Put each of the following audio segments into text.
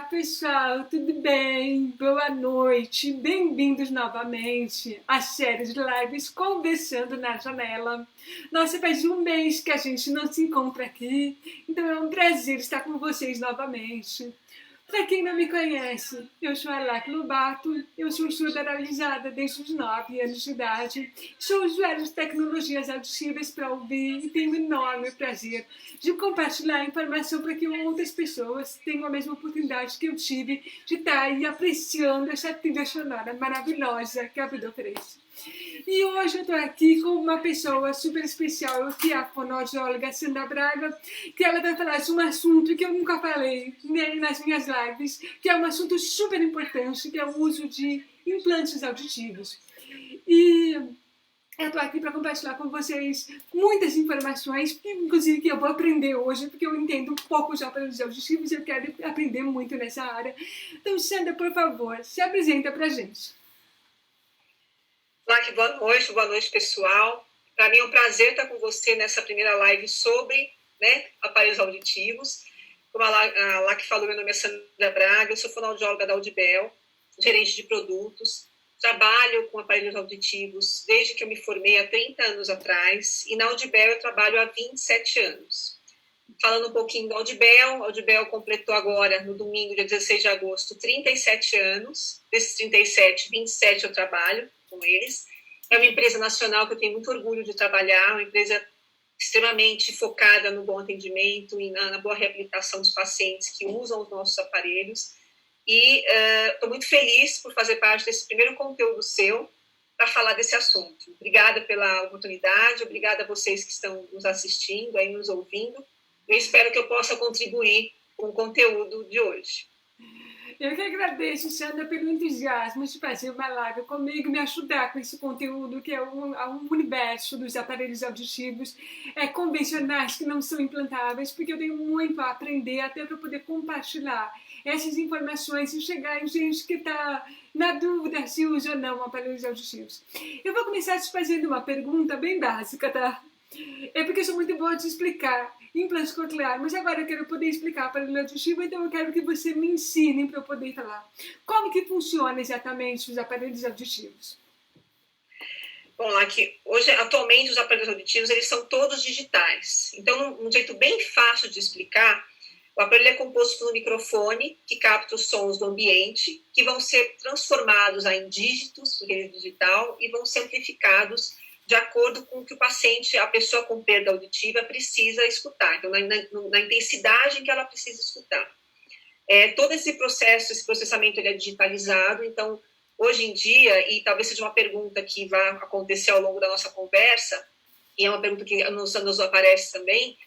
pessoal, tudo bem? Boa noite, bem-vindos novamente à série de lives Conversando na Janela. Nossa, faz um mês que a gente não se encontra aqui, então é um prazer estar com vocês novamente. Para quem não me conhece, eu sou a Lac Lobato, eu sou surda realizada desde os 9 anos de idade, sou usuária de tecnologias auditivas para ouvir e tenho um enorme prazer de compartilhar informação para que outras pessoas tenham a mesma oportunidade que eu tive de estar aí apreciando essa trilha sonora maravilhosa que a vida oferece. E hoje eu estou aqui com uma pessoa super especial, que é a fonoaudióloga Sandra Braga, que ela vai falar de um assunto que eu nunca falei nem nas minhas lives, que é um assunto super importante, que é o uso de implantes auditivos. E eu estou aqui para compartilhar com vocês muitas informações, inclusive que eu vou aprender hoje, porque eu entendo um pouco de aparelhos auditivos e eu quero aprender muito nessa área. Então, Sandra, por favor, se apresenta para a gente. Olá, boa noite, pessoal. Para mim é um prazer estar com você nessa primeira live sobre aparelhos auditivos. Como a Lac falou, meu nome é Sandra Braga, eu sou fonoaudióloga da Audibel, gerente de produtos. Trabalho com aparelhos auditivos desde que eu me formei há 30 anos atrás, e na Audibel eu trabalho há 27 anos. Falando um pouquinho da Audibel, a Audibel completou agora, no domingo, dia 16 de agosto, 37 anos. Desses 37, 27 eu trabalho com eles. É uma empresa nacional que eu tenho muito orgulho de trabalhar, uma empresa extremamente focada no bom atendimento e na boa reabilitação dos pacientes que usam os nossos aparelhos. E estou muito feliz por fazer parte desse primeiro conteúdo seu para falar desse assunto. Obrigada pela oportunidade, obrigada a vocês que estão nos assistindo, aí nos ouvindo. Eu espero que eu possa contribuir com o conteúdo de hoje. Eu que agradeço, Sandra, pelo entusiasmo de fazer uma live comigo, me ajudar com esse conteúdo que é um universo dos aparelhos auditivos convencionais que não são implantáveis, porque eu tenho muito a aprender até para poder compartilhar essas informações e chegar em gente que está na dúvida se usa ou não aparelhos auditivos. Eu vou começar te fazendo uma pergunta bem básica, tá? É porque eu sou muito boa de explicar implante coclear, mas agora eu quero poder explicar aparelho auditivo, então eu quero que você me ensine para eu poder falar. Como que funciona exatamente os aparelhos auditivos? Bom, lá que hoje, atualmente, os aparelhos auditivos, eles são todos digitais. Então, um jeito bem fácil de explicar, o aparelho é composto por um microfone que capta os sons do ambiente, que vão ser transformados em dígitos, porque ele é digital, e vão ser amplificados de acordo com o que o paciente, a pessoa com perda auditiva, precisa escutar. Então, na intensidade em que ela precisa escutar. Todo esse processo, esse processamento, ele é digitalizado. Então, hoje em dia, e talvez seja uma pergunta que vai acontecer ao longo da nossa conversa, e é uma pergunta que nos aparece também,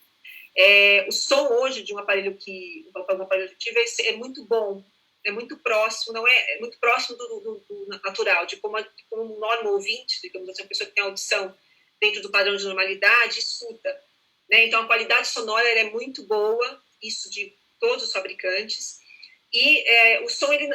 o som hoje de um aparelho auditivo é muito bom, é muito próximo, é muito próximo do natural, de como um normal ouvinte, digamos assim, uma pessoa que tem audição dentro do padrão de normalidade, escuta. Então, a qualidade sonora é muito boa, isso de todos os fabricantes, e o som ele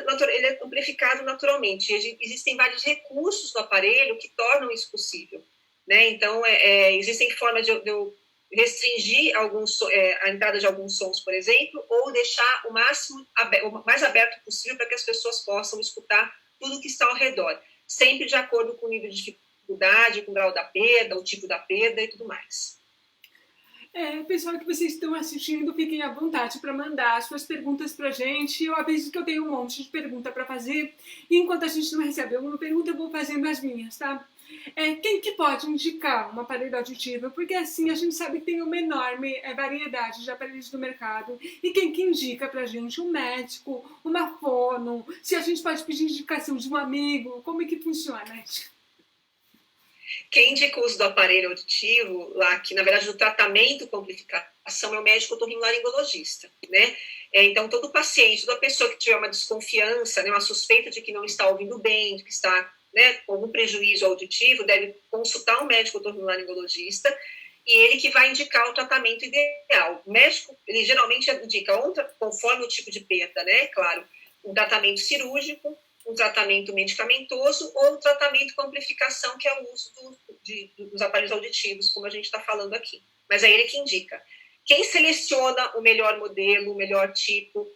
é amplificado naturalmente. Existem vários recursos no aparelho que tornam isso possível. Então, existem formas de eu restringir a entrada de alguns sons, por exemplo, ou deixar o mais aberto possível para que as pessoas possam escutar tudo que está ao redor, sempre de acordo com o nível de dificuldade, com o grau da perda, o tipo da perda e tudo mais. Pessoal que vocês estão assistindo, fiquem à vontade para mandar suas perguntas para a gente. Eu aviso que eu tenho um monte de pergunta para fazer, e enquanto a gente não recebe alguma pergunta, eu vou fazendo as minhas, tá? Quem que pode indicar um aparelho auditivo? Porque assim a gente sabe que tem uma enorme variedade de aparelhos no mercado. E quem que indica pra gente? Um médico, uma fono? Se a gente pode pedir indicação de um amigo? Como é que funciona? Quem indica o uso do aparelho auditivo, lá que na verdade o tratamento com amplificação é o médico otorrinolaringologista, Então todo paciente, toda pessoa que tiver uma desconfiança, uma suspeita de que não está ouvindo bem, de que está com algum prejuízo auditivo, deve consultar um médico otorrinolaringologista, e ele que vai indicar o tratamento ideal. O médico, ele geralmente indica, conforme o tipo de perda, claro, um tratamento cirúrgico, um tratamento medicamentoso ou um tratamento com amplificação, que é o uso dos aparelhos auditivos, como a gente está falando aqui. Mas é ele que indica. Quem seleciona o melhor modelo, o melhor tipo,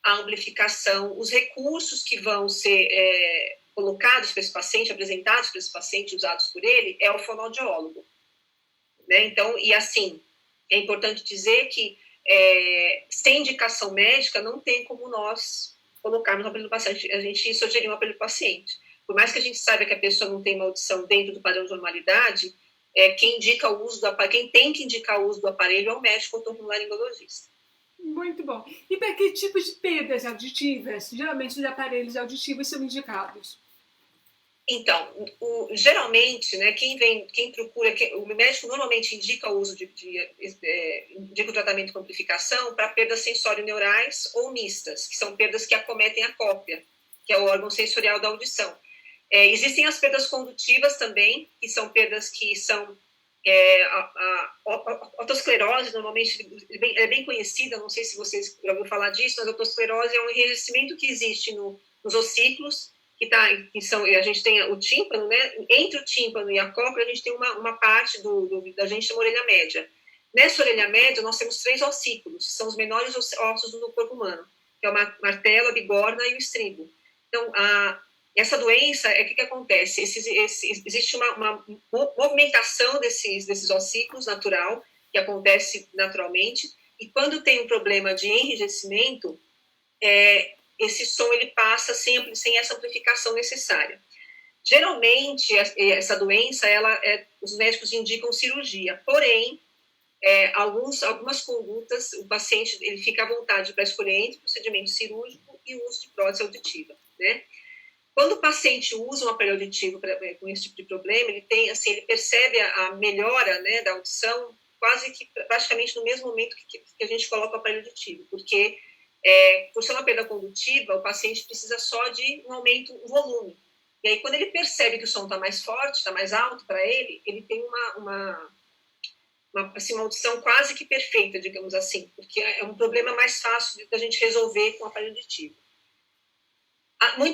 a amplificação, os recursos que vão ser colocados para esse paciente, apresentados para esse paciente, usados por ele, é o fonoaudiólogo. Né? Então, e assim, é importante dizer que sem indicação médica não tem como nós colocarmos no aparelho do paciente, a gente sugerir um aparelho do paciente. Por mais que a gente saiba que a pessoa não tem uma audição dentro do padrão de normalidade, quem indica o uso do aparelho, quem tem que indicar o uso do aparelho é o médico otorrinolaringologista. Muito bom. E para que tipos de perdas auditivas, geralmente os aparelhos auditivos são indicados? Então, geralmente, né, quem procura, o médico normalmente indica o uso indica o tratamento com amplificação para perdas sensório-neurais ou mistas, que são perdas que acometem a cóclea, que é o órgão sensorial da audição. Existem as perdas condutivas também, que são perdas que são a otosclerose, normalmente é bem conhecida, não sei se vocês já ouviram falar disso, mas a otosclerose é um enrijecimento que existe nos ossículos, a gente tem o tímpano, né? Entre o tímpano e a cóclea, a gente tem uma parte da gente chama orelha média. Nessa orelha média, nós temos 3 ossículos, que são os menores ossos do corpo humano, que é o martelo, a bigorna e o estribo. Então, essa doença, o que acontece? Existe uma movimentação desses ossículos natural, que acontece naturalmente, e quando tem um problema de enrijecimento, esse som ele passa sem essa amplificação necessária. Geralmente, essa doença, os médicos indicam cirurgia, porém, algumas condutas, o paciente ele fica à vontade para escolher entre procedimento cirúrgico e o uso de prótese auditiva, né? Quando o paciente usa um aparelho auditivo com esse tipo de problema, ele percebe a melhora, né, da audição quase que praticamente no mesmo momento que a gente coloca o aparelho auditivo, porque por ser uma perda condutiva, o paciente precisa só de um aumento no volume. E aí, quando ele percebe que o som está mais forte, está mais alto para ele, ele tem uma audição quase que perfeita, digamos assim, porque é um problema mais fácil da gente resolver com o aparelho auditivo.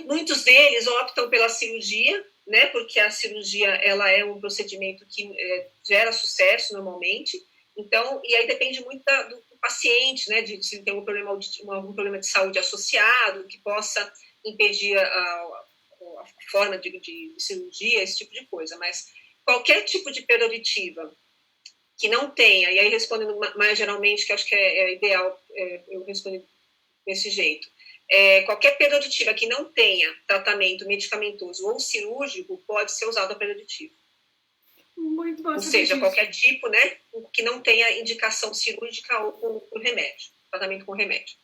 Muitos deles optam pela cirurgia, né, porque a cirurgia ela é um procedimento que gera sucesso normalmente. Então, e aí depende muito do paciente, né, se ele tem algum problema de saúde associado, que possa impedir a forma de cirurgia, esse tipo de coisa. Mas qualquer tipo de perda auditiva que não tenha, e aí respondendo mais geralmente, que acho que é ideal eu responder desse jeito, qualquer perda auditiva que não tenha tratamento medicamentoso ou cirúrgico pode ser usado a perda auditiva. Muito bom. Ou seja, qualquer tipo, né, que não tenha indicação cirúrgica ou com remédio, tratamento com remédio.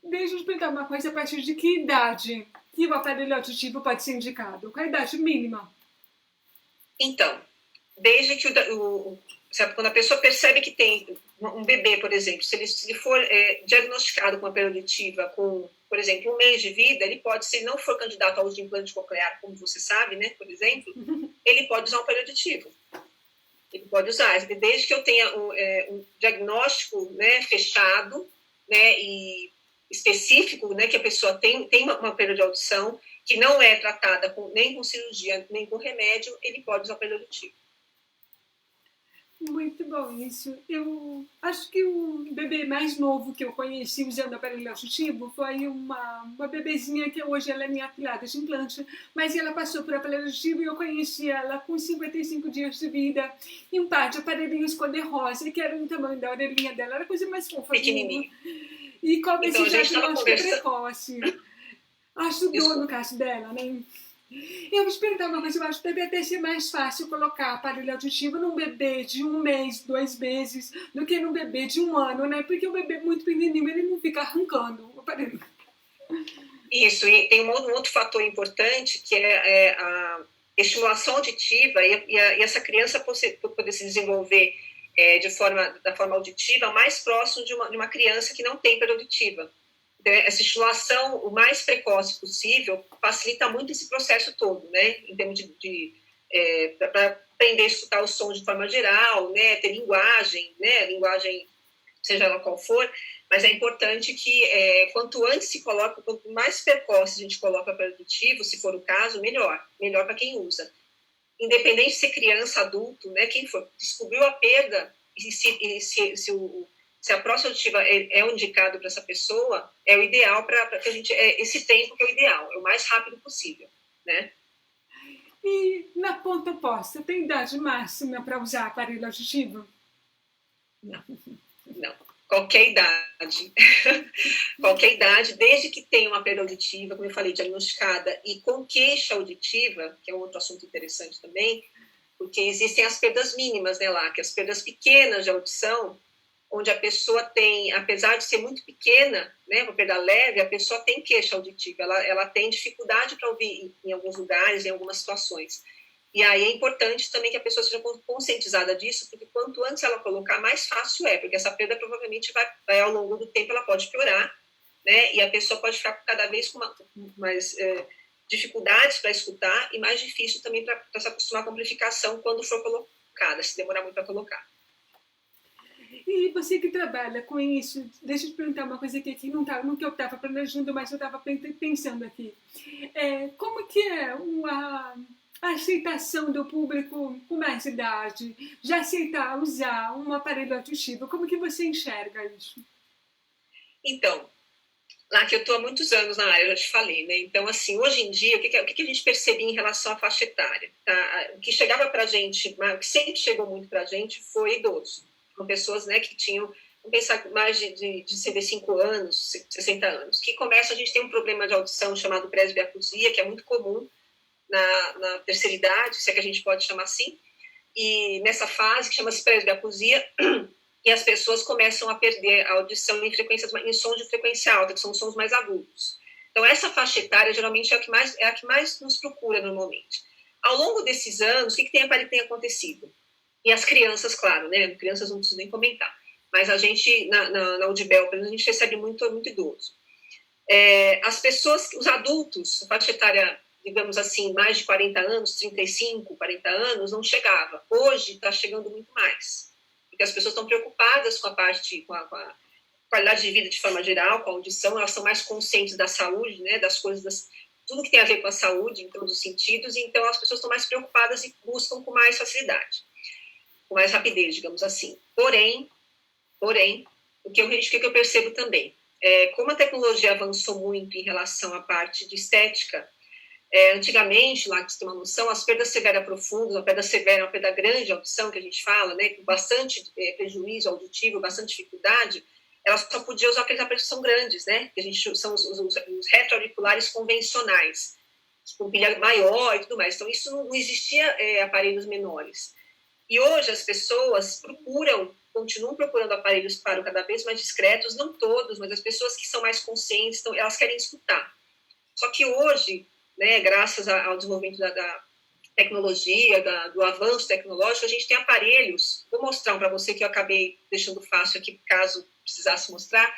Deixa eu explicar uma coisa, a partir de que idade que o aparelho auditivo pode ser indicado? Qual a idade mínima? Então, desde que sabe, quando a pessoa percebe que tem um bebê, por exemplo, se ele for diagnosticado com uma perda auditiva com, por exemplo, 1 mês de vida, ele pode, se ele não for candidato ao uso de implante coclear, como você sabe, né, por exemplo, ele pode usar um aparelho auditivo. Ele pode usar, desde que eu tenha um diagnóstico, né, fechado, né, e específico, né, que a pessoa tem uma perda de audição que não é tratada nem com cirurgia, nem com remédio, ele pode usar o aparelho auditivo. Muito bom isso. Eu acho que o bebê mais novo que eu conheci usando aparelho auditivo foi uma bebezinha que hoje ela é minha afilhada de implante, mas ela passou por aparelho auditivo e eu conheci ela com 55 dias de vida e um par de aparelhinhos cor-de-rosa que era do tamanho da orelhinha dela, era a coisa mais fofa. Pequenininho. E como então, esse diagnóstico precoce ajudou no caso dela, né? Eu vou te perguntar uma coisa, eu acho que deve até ser mais fácil colocar aparelho auditivo num bebê de 1 mês, 2 meses, do que num bebê de 1 ano, né? Porque o bebê muito pequenininho, ele não fica arrancando o aparelho. Isso, e tem um outro fator importante, que é a estimulação auditiva e essa criança poder se desenvolver da forma auditiva mais próximo de uma criança que não tem perda auditiva. Essa estimulação o mais precoce possível facilita muito esse processo todo, né? Em termos para aprender a escutar os sons de forma geral, né? Ter linguagem, né? Linguagem, seja ela qual for, mas é importante que quanto antes se coloca, quanto mais precoce a gente coloca para auditivo, se for o caso, melhor para quem usa. Independente de ser criança, adulto, né? Quem for, descobriu a perda, e se se a próstata auditiva é um indicado para essa pessoa, é o ideal para que a gente... esse tempo que é o ideal, é o mais rápido possível, né? E na ponta oposta, tem idade máxima para usar aparelho auditivo? Não, não. Qualquer idade. Qualquer idade, desde que tenha uma perda auditiva, como eu falei, diagnosticada, e com queixa auditiva, que é um outro assunto interessante também, porque existem as perdas mínimas, né, lá, que as perdas pequenas de audição, onde a pessoa tem, apesar de ser muito pequena, né, uma perda leve, a pessoa tem queixa auditiva, ela tem dificuldade para ouvir em alguns lugares, em algumas situações. E aí é importante também que a pessoa seja conscientizada disso, porque quanto antes ela colocar, mais fácil é, porque essa perda provavelmente vai ao longo do tempo, ela pode piorar, né, e a pessoa pode ficar cada vez com mais dificuldades para escutar e mais difícil também para se acostumar com a amplificação quando for colocada, se demorar muito para colocar. E você que trabalha com isso, deixa eu te perguntar uma coisa aqui não estava no que eu estava planejando, mas eu estava pensando aqui. Como que é a aceitação do público com mais idade, de aceitar usar um aparelho auditivo? Como que você enxerga isso? Então, lá que eu estou há muitos anos na área, eu já te falei, né? Então, assim, hoje em dia, o que a gente percebia em relação à faixa etária? Tá? O que chegava para a gente, o que sempre chegou muito para a gente foi idoso. São pessoas, né, que tinham, vamos pensar, mais de 65 anos, 60 anos, que começa, a gente tem um problema de audição chamado presbiacusia, que é muito comum na terceira idade, se é que a gente pode chamar assim, e nessa fase, que chama-se presbiacusia, e as pessoas começam a perder a audição em sons de frequência alta, que são os sons mais agudos. Então, essa faixa etária, geralmente, é a que mais nos procura, normalmente. Ao longo desses anos, o que tem acontecido? E as crianças, claro, né? Crianças não preciso nem comentar. Mas a gente, na Audibel, a gente recebe muito idoso. As pessoas, os adultos, a faixa etária, digamos assim, mais de 40 anos, 35, 40 anos, não chegava. Hoje está chegando muito mais. Porque as pessoas estão preocupadas com a qualidade de vida de forma geral, com a audição, elas são mais conscientes da saúde, né? Das coisas, tudo que tem a ver com a saúde, em todos os sentidos, e então as pessoas estão mais preocupadas e buscam com mais facilidade. Com mais rapidez, digamos assim. Porém, o que eu percebo também, como a tecnologia avançou muito em relação à parte de estética, antigamente, lá que você tem uma noção, as perdas severas profundas, a perda severa, uma perda grande de audição, que a gente fala, né, com bastante prejuízo auditivo, bastante dificuldade, elas só podiam usar aqueles aparelhos que são grandes, né, que a gente são os retroauriculares convencionais, com pilha maior e tudo mais. Então, isso não existia aparelhos menores. E hoje as pessoas continuam procurando aparelhos para cada vez mais discretos, não todos, mas as pessoas que são mais conscientes, elas querem escutar. Só que hoje, né, graças ao desenvolvimento da tecnologia, do avanço tecnológico, a gente tem aparelhos, vou mostrar um para você que eu acabei deixando fácil aqui, caso precisasse mostrar,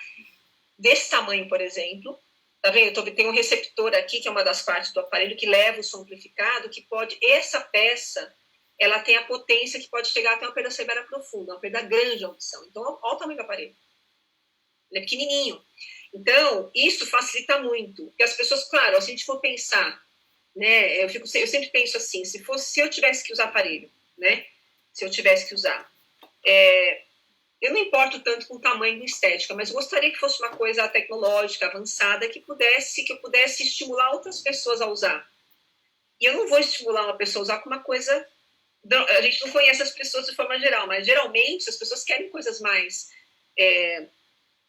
desse tamanho, por exemplo. Tá vendo? Tem um receptor aqui, que é uma das partes do aparelho, que leva o som amplificado, que pode, essa peça, ela tem a potência que pode chegar até uma perda severa profunda, uma perda grande de audição. Então, olha o tamanho do aparelho. Ele é pequenininho. Então, isso facilita muito. Porque as pessoas, claro, se a gente for pensar, né, eu sempre penso assim, se eu tivesse que usar aparelho, né, se eu tivesse que usar, eu não importo tanto com o tamanho e estética, mas eu gostaria que fosse uma coisa tecnológica, avançada, que eu pudesse estimular outras pessoas a usar. E eu não vou estimular uma pessoa a usar com uma coisa... A gente não conhece as pessoas de forma geral, mas geralmente as pessoas querem coisas mais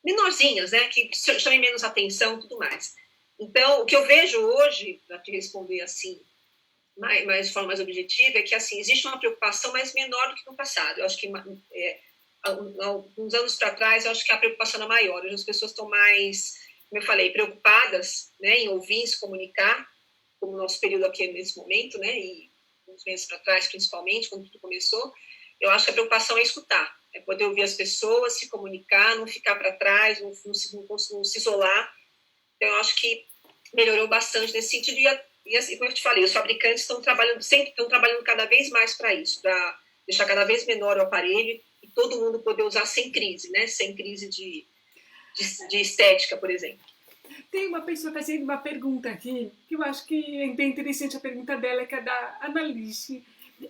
menorzinhas, né, que chamem menos atenção e tudo mais. Então, o que eu vejo hoje, para te responder assim, de forma mais objetiva, é que assim, existe uma preocupação mais menor do que no passado. Eu acho que uns anos para trás, eu acho que a preocupação é maior. Hoje as pessoas estão mais, como eu falei, preocupadas, né, em ouvir, se comunicar, como o nosso período aqui nesse momento, né, e uns meses para trás, principalmente, quando tudo começou. Eu acho que a preocupação é escutar, é poder ouvir as pessoas, se comunicar, não ficar para trás, não se isolar. Então, eu acho que melhorou bastante nesse sentido. E assim, como eu te falei, os fabricantes estão trabalhando cada vez mais para isso, para deixar cada vez menor o aparelho e todo mundo poder usar sem crise, né? Sem crise de estética, por exemplo. Tem uma pessoa fazendo uma pergunta aqui, que eu acho que é bem interessante a pergunta dela, que é da Annalise.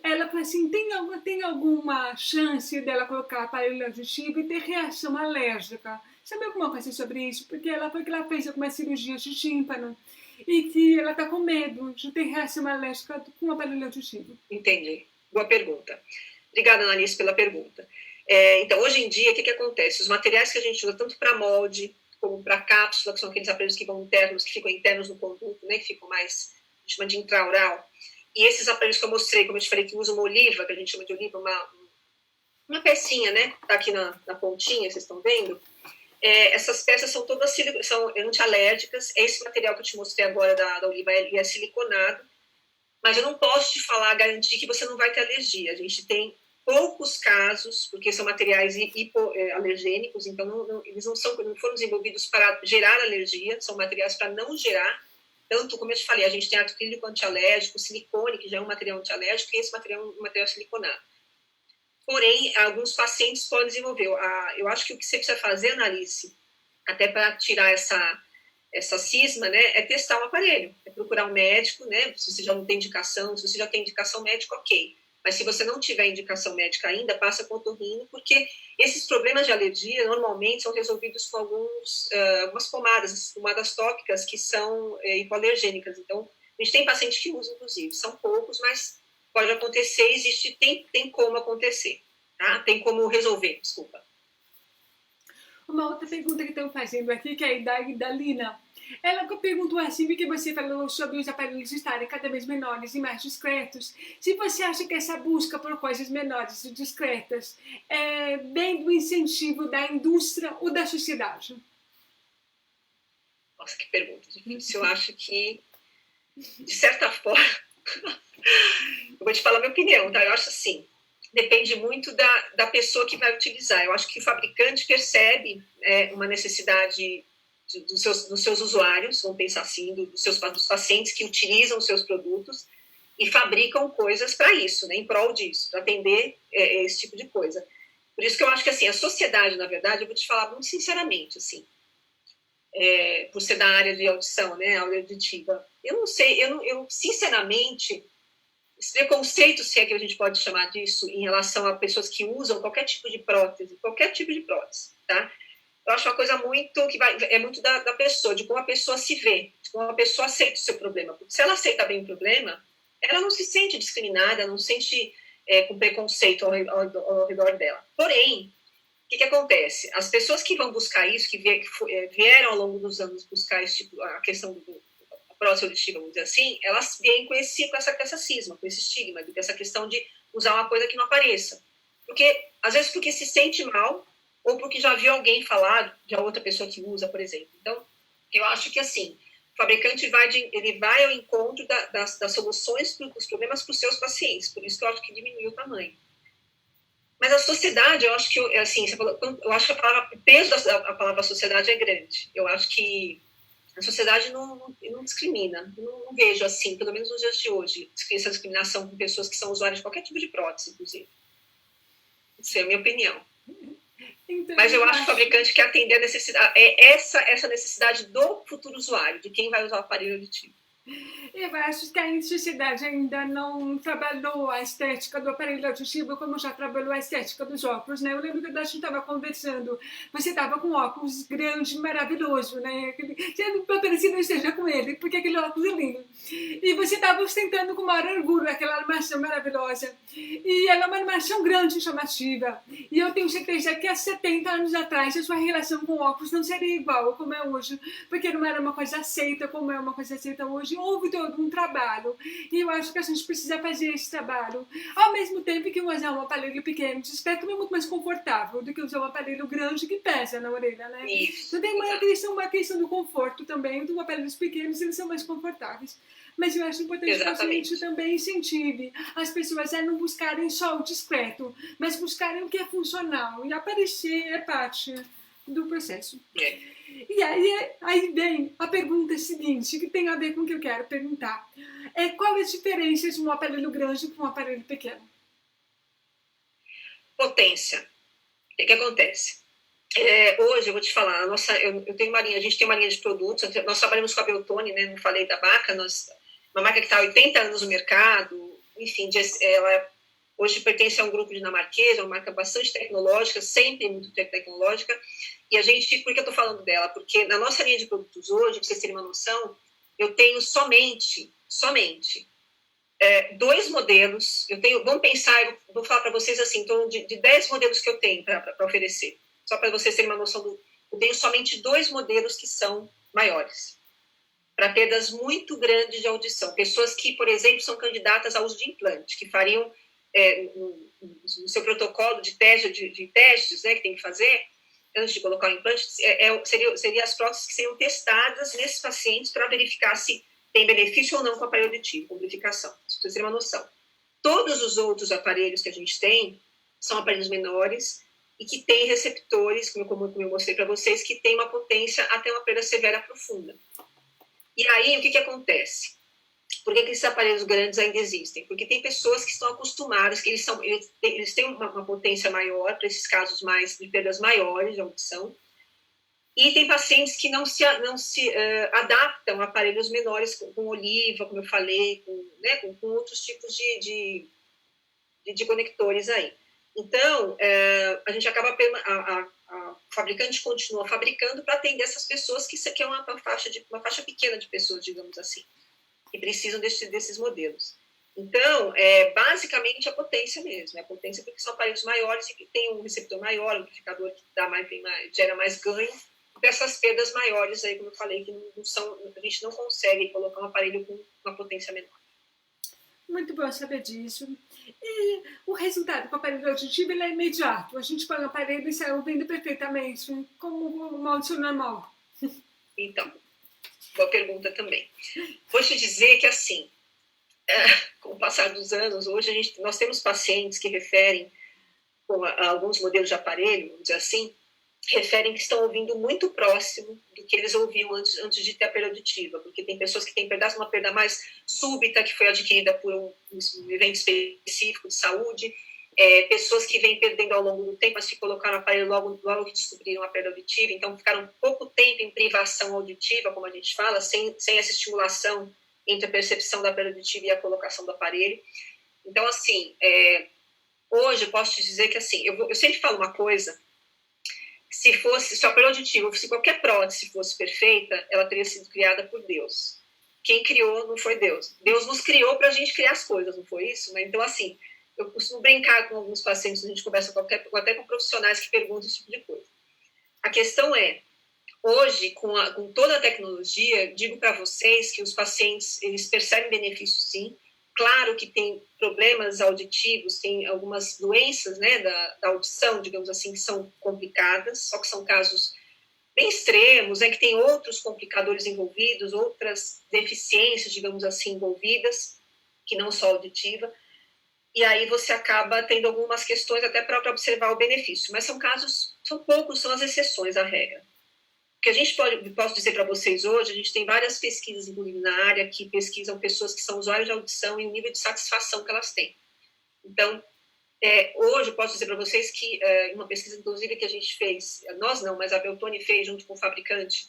ela falou assim, tem alguma chance dela colocar aparelho auditivo e ter reação alérgica? Sabe alguma coisa sobre isso? Porque ela foi que ela fez algumas cirurgias de tímpano e que ela está com medo de ter reação alérgica com o aparelho auditivo. Entendi. Boa pergunta. Obrigada, Analice, pela pergunta. Então, hoje em dia, o que acontece? Os materiais que a gente usa, tanto para molde, como para cápsula, que são aqueles aparelhos que vão internos, que ficam internos no conduto, né, que ficam mais, a gente chama de intraoral, e esses aparelhos que eu mostrei, como eu te falei, que usam uma oliva, que a gente chama de oliva, uma pecinha, né, tá aqui na pontinha, vocês estão vendo? Essas peças são todas são antialérgicas. Esse material que eu te mostrei agora da oliva é siliconado, mas eu não posso te falar, garantir que você não vai ter alergia. A gente tem poucos casos, porque são materiais hipoalergênicos, então eles não foram desenvolvidos para gerar alergia, são materiais para não gerar. Tanto, como eu te falei, a gente tem acrílico antialérgico, silicone, que já é um material antialérgico, e esse material é um material siliconado. Porém, alguns pacientes podem desenvolver. Eu acho que o que você precisa fazer, Analice, até para tirar essa cisma, né, é testar um aparelho, é procurar um médico, né, se você já não tem indicação, se você já tem indicação médica, ok. Mas se você não tiver indicação médica ainda, passa com otorrino, porque esses problemas de alergia normalmente são resolvidos com algumas pomadas tópicas que são hipoalergênicas. Então, a gente tem pacientes que usam, inclusive, são poucos, mas pode acontecer, tem como acontecer, tá? Tem como resolver, desculpa. Uma outra pergunta que estão fazendo aqui, que é da Lina. Ela perguntou assim, porque você falou sobre os aparelhos estarem cada vez menores e mais discretos. Se você acha que essa busca por coisas menores e discretas é bem do incentivo da indústria ou da sociedade? Nossa, que pergunta difícil. Eu acho que, de certa forma, eu vou te falar a minha opinião, tá? Eu acho assim, depende muito da pessoa que vai utilizar. Eu acho que o fabricante percebe uma necessidade dos seus usuários, vamos pensar assim, dos pacientes que utilizam os seus produtos e fabricam coisas para isso, né, em prol disso, para atender esse tipo de coisa. Por isso que eu acho que assim, a sociedade, na verdade, eu vou te falar muito sinceramente, assim, por ser da área de audição, né, área auditiva, eu não sei, eu sinceramente, esse preconceito, se é que a gente pode chamar disso, em relação a pessoas que usam qualquer tipo de prótese, tá? Eu acho uma coisa muito, é muito da pessoa, de como a pessoa se vê, de como a pessoa aceita o seu problema. Porque se ela aceita bem o problema, ela não se sente discriminada, não se sente com preconceito ao redor dela. Porém, o que acontece? As pessoas que vão buscar isso, que vieram ao longo dos anos buscar esse tipo, a questão da prótese auditiva, vamos dizer assim, elas vêm com essa cisma, com esse estigma, dessa questão de usar uma coisa que não apareça. Às vezes porque se sente mal, ou porque já viu alguém falar de outra pessoa que usa, por exemplo. Então, eu acho que, assim, o fabricante vai ao encontro das soluções dos problemas para os seus pacientes, por isso que eu acho que diminui o tamanho. Mas a sociedade, eu acho que, assim, eu acho que o peso da palavra sociedade é grande. Eu acho que a sociedade não discrimina. Não vejo, assim, pelo menos nos dias de hoje, essa discriminação com pessoas que são usuárias de qualquer tipo de prótese, inclusive. Essa é a minha opinião. Então, mas eu acho que o fabricante quer atender a necessidade, essa necessidade do futuro usuário, de quem vai usar o aparelho auditivo. Eu acho que a sociedade ainda não trabalhou a estética do aparelho auditivo como já trabalhou a estética dos óculos, né? Eu lembro que a gente estava conversando, você estava com um óculos grande, maravilhoso, né? Parece não esteja com ele, porque aquele óculos é lindo. E você estava ostentando com maior orgulho aquela armação maravilhosa. E ela é uma armação grande e chamativa. E eu tenho certeza que há 70 anos atrás a sua relação com o óculos não seria igual como é hoje, porque não era uma coisa aceita como é uma coisa aceita hoje. Houve todo um trabalho, e eu acho que a gente precisa fazer esse trabalho, ao mesmo tempo que usar um aparelho pequeno de espectro é muito mais confortável do que usar um aparelho grande que pesa na orelha, né? Isso. Então tem uma questão do conforto também, dos aparelhos pequenos, eles são mais confortáveis. Mas eu acho importante que a gente também incentive as pessoas a não buscarem só o discreto, mas buscarem o que é funcional, e aparecer é parte do processo. E aí vem a pergunta seguinte, que tem a ver com o que eu quero perguntar. Qual é a diferença de um aparelho grande para um aparelho pequeno? Potência. O que acontece? Hoje, eu vou te falar, eu tenho a gente tem uma linha de produtos, nós trabalhamos com a Beltone, né, não falei da marca, uma marca que está há 80 anos no mercado, enfim, ela hoje pertence a um grupo dinamarquês, uma marca bastante tecnológica, sempre muito tecnológica. E a gente, por que eu estou falando dela? Porque na nossa linha de produtos hoje, para vocês terem uma noção, eu tenho somente 2 modelos. Vamos pensar, vou falar para vocês assim, em torno de 10 modelos que eu tenho para oferecer. Só para vocês terem uma noção eu tenho somente 2 modelos que são maiores, para perdas muito grandes de audição. Pessoas que, por exemplo, são candidatas ao uso de implante, que fariam no seu protocolo de testes, né, que tem que fazer, antes de colocar o implante, seria as próteses que seriam testadas nesses pacientes para verificar se tem benefício ou não com o aparelho auditivo, com amplificação. Para vocês terem uma noção. Todos os outros aparelhos que a gente tem são aparelhos menores e que têm receptores, como eu mostrei para vocês, que têm uma potência até uma perda severa profunda. E aí, o que acontece? Por que esses aparelhos grandes ainda existem? Porque tem pessoas que estão acostumadas, que eles têm uma potência maior para esses casos de perdas maiores de audição, e tem pacientes que não se adaptam a aparelhos menores com oliva, como eu falei, com outros tipos de conectores aí. Então, a gente acaba, a fabricante continua fabricando para atender essas pessoas, que é uma faixa pequena de pessoas, digamos assim, que precisam desses modelos. Então, basicamente a potência mesmo, a potência porque são aparelhos maiores e que tem um receptor maior, um amplificador que gera mais ganho, dessas perdas maiores aí, como eu falei, que a gente não consegue colocar um aparelho com uma potência menor. Muito bom saber disso. E o resultado com o aparelho auditivo é imediato. A gente põe o aparelho e sai ouvindo perfeitamente, como uma audição normal. Então, boa pergunta também. Vou te dizer que, assim, com o passar dos anos, hoje nós temos pacientes que referem, com alguns modelos de aparelho, vamos dizer assim, referem que estão ouvindo muito próximo do que eles ouviam antes de ter a perda auditiva, porque tem pessoas que têm uma perda mais súbita, que foi adquirida por um evento específico de saúde, pessoas que vêm perdendo ao longo do tempo, mas que colocaram o aparelho logo que descobriram a perda auditiva, então ficaram pouco tempo em privação auditiva, como a gente fala, sem essa estimulação entre a percepção da perda auditiva e a colocação do aparelho. Então, assim, hoje eu posso te dizer que, assim, eu sempre falo uma coisa: se o aparelho auditivo, se qualquer prótese fosse perfeita, ela teria sido criada por Deus. Quem criou não foi Deus. Deus nos criou para a gente criar as coisas, não foi isso? Mas, então, assim, eu costumo brincar com alguns pacientes, a gente conversa até com profissionais que perguntam esse tipo de coisa. A questão é, hoje, com toda a tecnologia, digo para vocês que os pacientes, eles percebem benefício sim. Claro que tem problemas auditivos, tem algumas doenças, né, da audição, digamos assim, que são complicadas, só que são casos bem extremos, né, que tem outros complicadores envolvidos, outras deficiências, digamos assim, envolvidas, que não só auditiva, e aí você acaba tendo algumas questões até para observar o benefício, mas são poucos, são as exceções à regra. O que a gente posso dizer para vocês hoje, a gente tem várias pesquisas, inclusive na área, que pesquisam pessoas que são usuários de audição e o nível de satisfação que elas têm. Então, hoje eu posso dizer para vocês que uma pesquisa, inclusive, que a gente fez, nós não, mas a Beltone fez junto com o fabricante,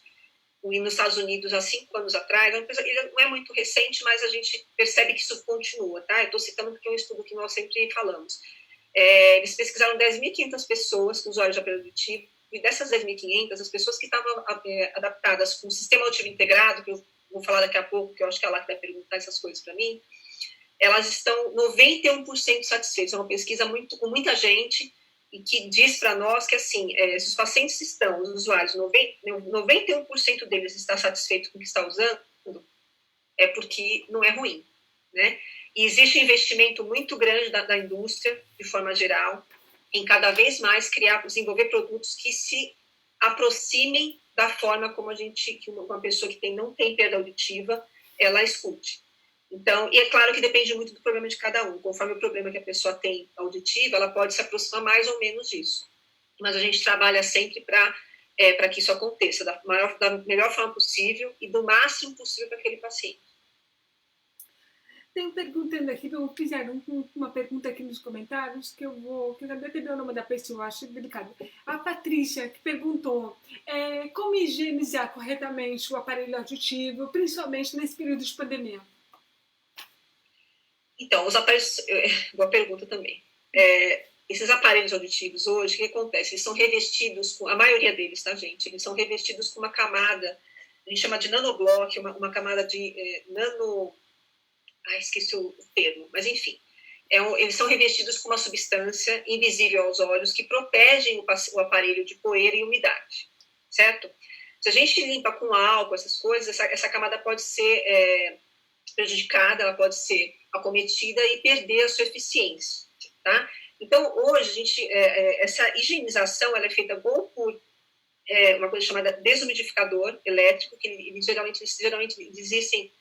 nos Estados Unidos, há 5 anos atrás, ele não é muito recente, mas a gente percebe que isso continua, tá? Eu estou citando porque é um estudo que nós sempre falamos. Eles pesquisaram 10.500 pessoas com usuários de aparelho auditivo, e dessas 10.500, as pessoas que estavam adaptadas com o sistema auditivo integrado, que eu vou falar daqui a pouco, que eu acho que a Lá vai perguntar essas coisas para mim, elas estão 91% satisfeitas. É uma pesquisa com muita gente e que diz para nós que, assim, se os pacientes estão, os usuários, 91% deles está satisfeito com o que está usando, é porque não é ruim, né? E existe um investimento muito grande da indústria, de forma geral, em cada vez mais desenvolver produtos que se aproximem da forma como que uma pessoa que não tem perda auditiva, ela escute. Então, e é claro que depende muito do problema de cada um. Conforme o problema que a pessoa tem auditiva, ela pode se aproximar mais ou menos disso. Mas a gente trabalha sempre para que isso aconteça da melhor forma possível e do máximo possível para aquele paciente. Tem perguntando aqui, fizeram uma pergunta aqui nos comentários, que eu já ter o nome da pessoa, acho delicado. A Patrícia, que perguntou como higienizar corretamente o aparelho auditivo, principalmente nesse período de pandemia. Então, os aparelhos... Boa pergunta também. Esses aparelhos auditivos hoje, o que acontece? Eles são revestidos, a maioria deles, tá, gente? Eles são revestidos com uma camada, a gente chama de nanoblock, uma camada de nano... esqueci o termo, mas enfim. Eles são revestidos com uma substância invisível aos olhos que protegem o aparelho de poeira e umidade, certo? Se a gente limpa com álcool, essas coisas, essa camada pode ser prejudicada, ela pode ser acometida e perder a sua eficiência, tá? Então, hoje, essa higienização ela é feita ou por uma coisa chamada desumidificador elétrico, que geralmente existem,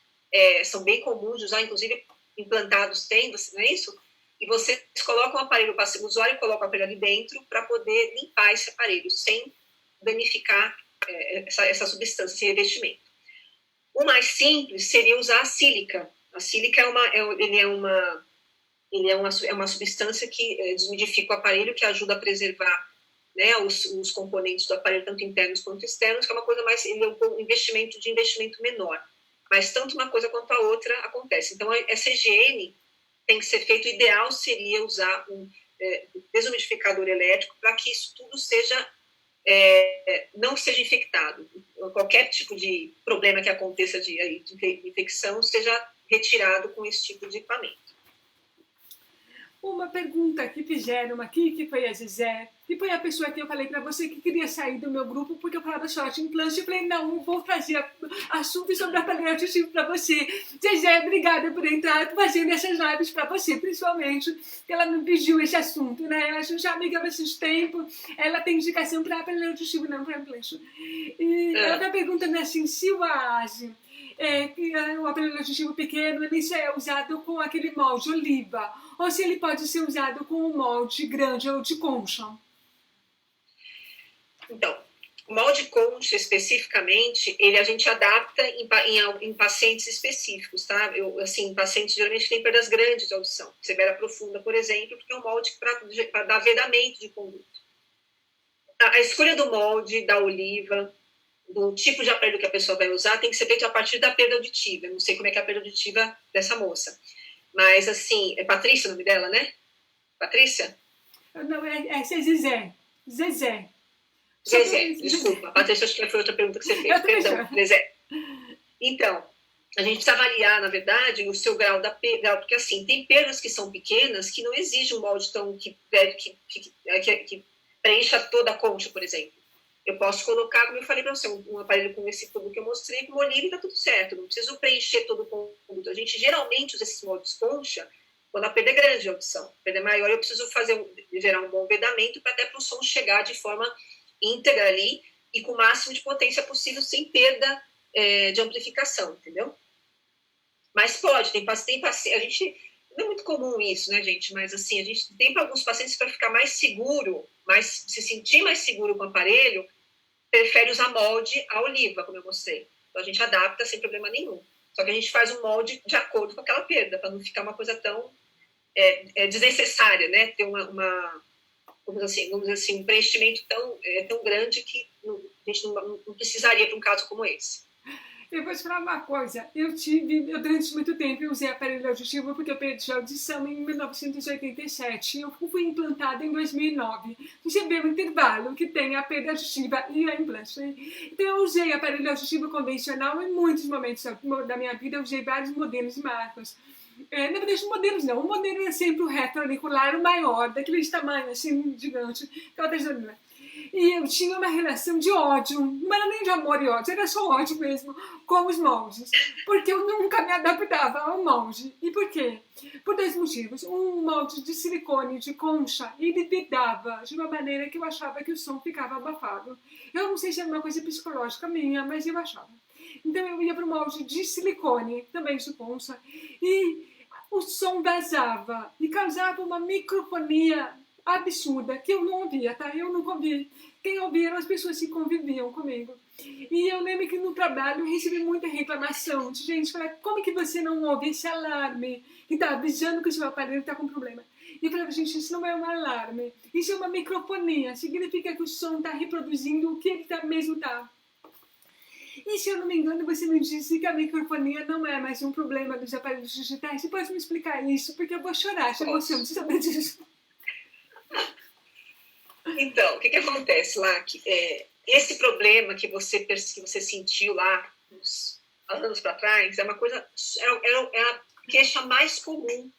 são bem comuns de usar, inclusive implantados tem, não é isso? E vocês colocam o aparelho, o usuário coloca o aparelho ali dentro para poder limpar esse aparelho, sem danificar essa substância, esse revestimento. O mais simples seria usar a sílica. A sílica é uma substância que desumidifica o aparelho, que ajuda a preservar, né, os componentes do aparelho, tanto internos quanto externos, que é uma coisa mais, ele é um investimento menor. Mas tanto uma coisa quanto a outra acontece. Então, essa higiene tem que ser feita. O ideal seria usar um desumidificador elétrico para que isso tudo não seja infectado. Qualquer tipo de problema que aconteça de infecção seja retirado com esse tipo de equipamento. Uma pergunta que fizeram aqui, que foi a Zezé, que foi a pessoa que eu falei para você que queria sair do meu grupo porque eu falava só de implante. Eu falei, não, eu vou fazer assunto sobre aparelho auditivo para você. Zezé, obrigada por entrar fazendo essas lives para você, principalmente, que ela me pediu esse assunto, né? A gente já amiga há bastante tempo, ela tem indicação para aparelho auditivo, não para implante. E ela está perguntando assim, se o AASE, que é um aparelho auditivo pequeno, ele é usado com aquele molde oliva, ou se ele pode ser usado com um molde grande ou de concha? Então, o molde concha, especificamente, a gente adapta em pacientes específicos, tá? Em pacientes geralmente que têm perdas grandes de audição, severa profunda, por exemplo, porque é um molde para dar vedamento de conduto. A escolha do molde, da oliva, do tipo de aparelho que a pessoa vai usar, tem que ser feito a partir da perda auditiva. Eu não sei como é que é a perda auditiva dessa moça. Mas, assim, é Patrícia o nome dela, né? Patrícia? Não, é Zezé. Zezé. Zezé, desculpa. Patrícia, acho que foi outra pergunta que você fez. Perdão, Zezé. Então, a gente precisa avaliar, na verdade, o seu grau da perda, porque, assim, tem perdas que são pequenas que não exigem um molde tão que preencha toda a concha, por exemplo. Eu posso colocar, como eu falei para você, um aparelho com esse tubo que eu mostrei, com oliva, e está tudo certo. Não preciso preencher todo o conduto. A gente geralmente usa esses moldes concha quando a perda é grande a audição. A perda é maior, eu preciso gerar um bom vedamento para até para o som chegar de forma íntegra ali e com o máximo de potência possível, sem perda de amplificação, entendeu? Mas pode, tem paciente, a gente... Não é muito comum isso, né, gente? Mas, assim, a gente tem para alguns pacientes para ficar mais seguro, se sentir mais seguro com o aparelho, prefere usar molde a oliva, como eu mostrei. Então, a gente adapta sem problema nenhum. Só que a gente faz um molde de acordo com aquela perda, para não ficar uma coisa tão desnecessária, né? Ter vamos dizer assim, um preenchimento tão grande que a gente não precisaria para um caso como esse. Eu vou te falar uma coisa, eu durante muito tempo eu usei aparelho auditivo porque eu perdi a audição em 1987, eu fui implantada em 2009, você vê o intervalo que tem a perda auditiva e a implante. Então eu usei aparelho auditivo convencional em muitos momentos da minha vida, eu usei vários modelos e marcas. Na verdade, modelos não, o modelo é sempre o retroauricular, o maior, daquele tamanho assim, gigante, que ela tá. E eu tinha uma relação de ódio, não era nem de amor e ódio, era só ódio mesmo, com os moldes. Porque eu nunca me adaptava ao molde. E por quê? Por dois motivos. Um molde de silicone, de concha, ele vedava de uma maneira que eu achava que o som ficava abafado. Eu não sei se era uma coisa psicológica minha, mas eu achava. Então eu ia para o molde de silicone, também de concha, e o som vazava e causava uma microfonia absurda, que eu não ouvia, tá? Eu nunca ouvi. Quem ouvia eram as pessoas que conviviam comigo. E eu lembro que no trabalho eu recebi muita reclamação de gente falar, como que você não ouve esse alarme que está avisando que o seu aparelho está com problema? E eu falava, gente, isso não é um alarme, isso é uma microfonia, significa que o som está reproduzindo o que ele mesmo está. E se eu não me engano, você me disse que a microfonia não é mais um problema dos aparelhos digitais. Você pode me explicar isso? Porque eu vou chorar de emoção de saber disso. Então, o que acontece lá? Esse problema que você sentiu lá uns anos para trás é uma coisa, é a queixa mais comum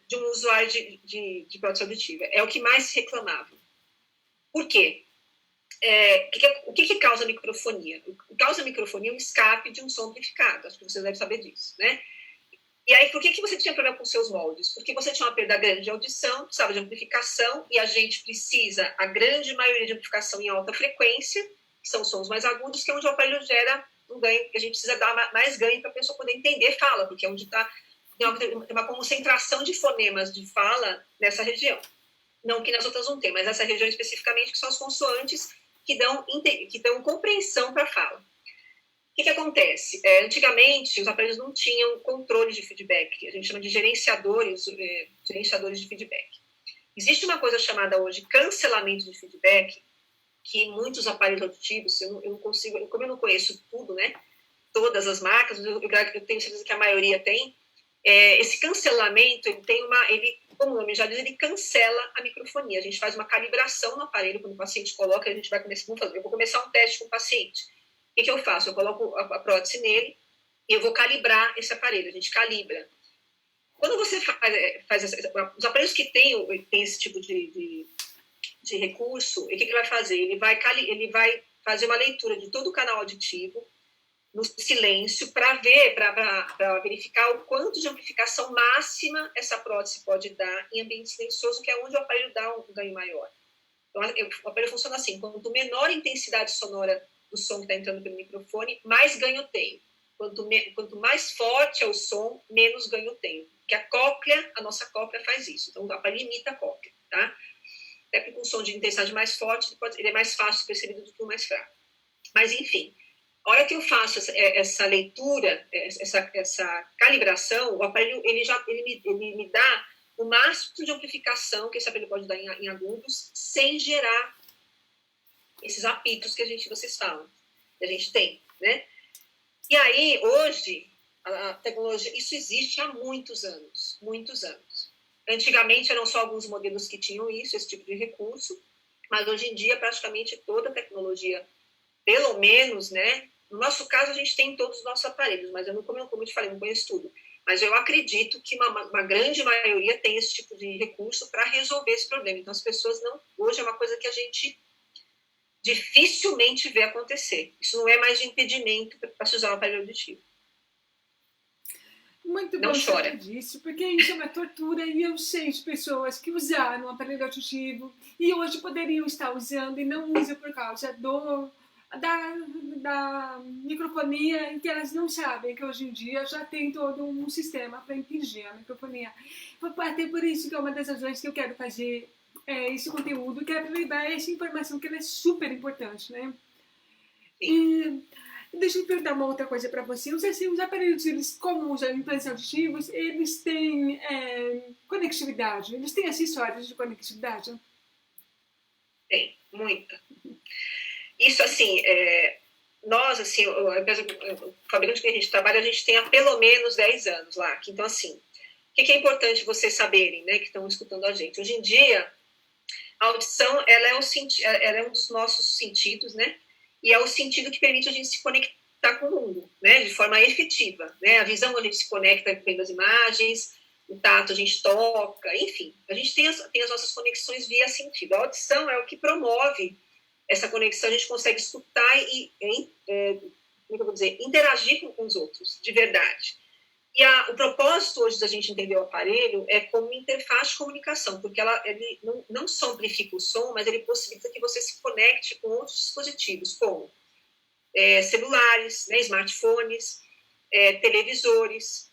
de um usuário de prótese auditiva. É o que mais se reclamava. Por quê? O que causa microfonia? O que causa microfonia é um escape de um som amplificado. Acho que você deve saber disso, né? E aí, por que você tinha problema com seus moldes? Porque você tinha uma perda grande de audição, precisava de amplificação, e a gente precisa, a grande maioria de amplificação em alta frequência, que são sons mais agudos, que é onde o aparelho gera um ganho, que a gente precisa dar mais ganho para a pessoa poder entender fala, porque é onde tem uma concentração de fonemas de fala nessa região. Não que nas outras não tem, mas essa região especificamente, que são as consoantes que dão compreensão para a fala. O que acontece? Antigamente, os aparelhos não tinham controle de feedback, a gente chama de gerenciadores de feedback. Existe uma coisa chamada hoje cancelamento de feedback, que muitos aparelhos auditivos, eu não consigo, como eu não conheço tudo, né, todas as marcas, eu tenho certeza que a maioria tem, esse cancelamento, como o nome já diz, ele cancela a microfonia. A gente faz uma calibração no aparelho, quando o paciente coloca, a gente vai começar, eu vou começar um teste com o paciente. O que eu faço? Eu coloco a prótese nele e eu vou calibrar esse aparelho, a gente calibra. Quando você faz os aparelhos que tem esse tipo de recurso, o que ele vai fazer? Ele vai fazer uma leitura de todo o canal auditivo, no silêncio, para verificar o quanto de amplificação máxima essa prótese pode dar em ambiente silencioso, que é onde o aparelho dá um ganho maior. Então, o aparelho funciona assim: quanto menor a intensidade sonora do som que está entrando pelo microfone, mais ganho eu tenho. Quanto mais forte é o som, menos ganho eu tenho. Porque a nossa cóclea faz isso. Então, o aparelho imita a cóclea, tá? Até porque um som de intensidade mais forte, ele é mais fácil de percebido do que um mais fraco. Mas, enfim, a hora que eu faço essa leitura, essa calibração, o aparelho ele me dá o máximo de amplificação que esse aparelho pode dar em agudos, sem gerar esses apitos que vocês falam, que a gente tem, né? E aí, hoje, a tecnologia, isso existe há muitos anos, muitos anos. Antigamente eram só alguns modelos que tinham esse tipo de recurso, mas hoje em dia praticamente toda a tecnologia, pelo menos, né? No nosso caso, a gente tem todos os nossos aparelhos, mas como eu te falei, não conheço tudo. Mas eu acredito que uma grande maioria tem esse tipo de recurso para resolver esse problema. Então, as pessoas não... Hoje é uma coisa que a gente dificilmente vê acontecer. Isso não é mais de impedimento para se usar o aparelho auditivo. Muito bom saber disso, porque isso é uma tortura, e eu sei de pessoas que usaram o aparelho auditivo e hoje poderiam estar usando e não usam por causa da microfonia, e que elas não sabem que hoje em dia já tem todo um sistema para impedir a microfonia. Até por isso que é uma das razões que eu quero fazer esse conteúdo, que é para levar essa informação, que ela é super importante, né? E deixa eu perguntar uma outra coisa para você. Os aparelhos, eles, como os implantes auditivos, eles têm conectividade? Eles têm acessórios de conectividade? Tem, muita. Isso, assim, nós, assim, o fabricante que a gente trabalha, a gente tem há pelo menos 10 anos lá. Então, assim, o que é importante vocês saberem, né, que estão escutando a gente? Hoje em dia, a audição, ela é um dos nossos sentidos, né? E é o sentido que permite a gente se conectar com o mundo, né? De forma efetiva, né? A visão, a gente se conecta vendo as imagens, o tato a gente toca, enfim. A gente tem as nossas conexões via sentido. A audição é o que promove essa conexão, a gente consegue escutar e como eu vou dizer, interagir com os outros, de verdade. E o propósito hoje da gente entender o aparelho é como interface de comunicação, porque ele não só amplifica o som, mas ele possibilita que você se conecte com outros dispositivos, como celulares, né, smartphones, televisores,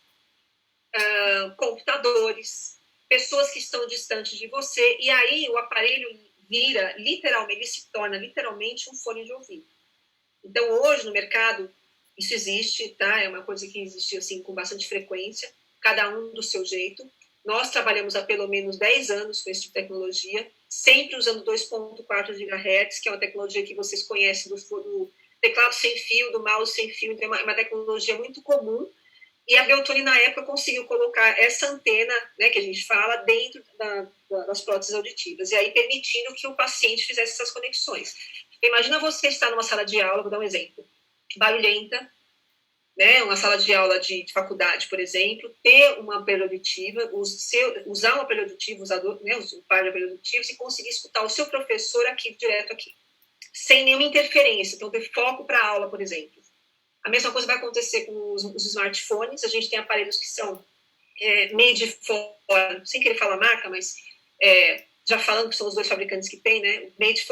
computadores, pessoas que estão distantes de você, e aí o aparelho ele se torna literalmente um fone de ouvido. Então, hoje no mercado, isso existe, tá? É uma coisa que existe assim, com bastante frequência, cada um do seu jeito. Nós trabalhamos há pelo menos 10 anos com esse tipo de tecnologia, sempre usando 2.4 GHz, que é uma tecnologia que vocês conhecem do teclado sem fio, do mouse sem fio, então é uma tecnologia muito comum. E a Beltone, na época, conseguiu colocar essa antena, né, que a gente fala, dentro das próteses auditivas, e aí permitindo que o paciente fizesse essas conexões. Imagina você estar numa sala de aula, vou dar um exemplo, barulhenta, né, uma sala de aula de faculdade, por exemplo, ter uma aparelho auditiva, usar um aparelho auditivo, né, o par de aparelhos auditivos, e conseguir escutar o seu professor aqui, direto aqui, sem nenhuma interferência, então ter foco para a aula, por exemplo. A mesma coisa vai acontecer com os smartphones. A gente tem aparelhos que são made for, sem querer falar marca, mas já falando que são os dois fabricantes que tem, né? Made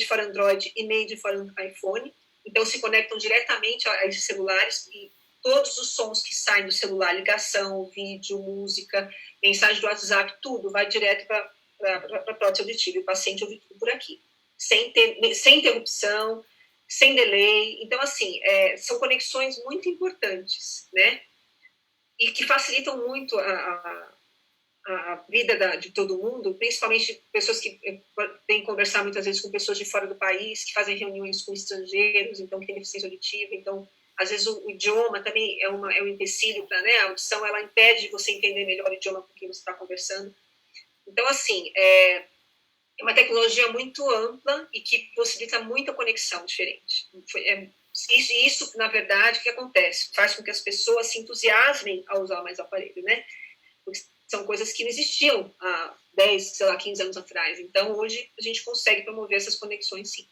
for Android e made for iPhone. Então, se conectam diretamente a esses celulares e todos os sons que saem do celular, ligação, vídeo, música, mensagem do WhatsApp, tudo vai direto para a prótese auditiva e o paciente ouve tudo por aqui, sem interrupção, sem delay. Então, assim, são conexões muito importantes, né? E que facilitam muito a vida de todo mundo, principalmente pessoas que têm que conversar muitas vezes com pessoas de fora do país, que fazem reuniões com estrangeiros, então, que têm deficiência auditiva. Então, às vezes, o idioma também é um empecilho, né? A audição, ela impede você entender melhor o idioma com quem você está conversando. Então, assim, é uma tecnologia muito ampla e que possibilita muita conexão diferente. Isso, na verdade, o que acontece? Faz com que as pessoas se entusiasmem a usar mais o aparelho, né? Porque são coisas que não existiam há 10, sei lá, 15 anos atrás. Então, hoje, a gente consegue promover essas conexões, sim.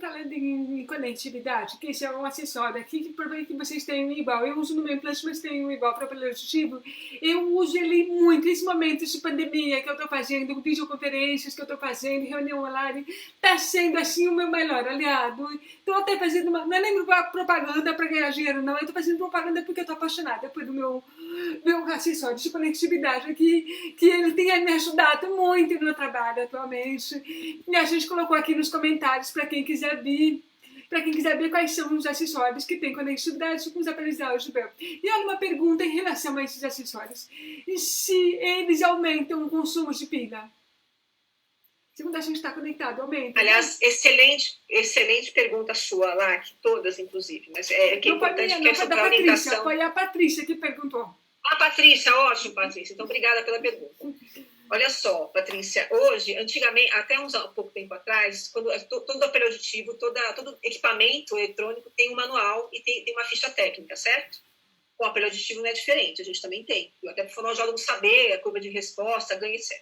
Falando em conectividade, que esse é um acessório aqui, que provavelmente vocês têm um igual. Eu uso no meu implante, mas tenho um igual para aparelho auditivo. Eu uso ele muito nesse momento de pandemia que eu estou fazendo, videoconferências que eu estou fazendo, reunião online. Está sendo, assim, o meu melhor aliado. Estou até fazendo não é nem propaganda para ganhar dinheiro, não. Eu estou fazendo propaganda porque eu estou apaixonada por meu acessório de conectividade aqui, que ele tem me ajudado muito no meu trabalho atualmente. E a gente colocou aqui nos comentários para quem quiser ver quais são os acessórios que têm conectividade com os aparelhos de áudio. E olha uma pergunta em relação a esses acessórios. E se eles aumentam o consumo de pilha? Segundo a gente está conectado, aumenta. Aliás, excelente pergunta sua lá, que todas, inclusive. Mas que é importante que essa orientação... Foi a Patrícia que perguntou. Patrícia, ótimo, Patrícia. Então, obrigada pela pergunta. Olha só, Patrícia, hoje, antigamente, até um pouco tempo atrás, todo aparelho auditivo, todo equipamento eletrônico tem um manual e tem uma ficha técnica, certo? Com o aparelho auditivo não é diferente, a gente também tem. Até para o fonoaudiólogo saber a curva de resposta, ganho, etc.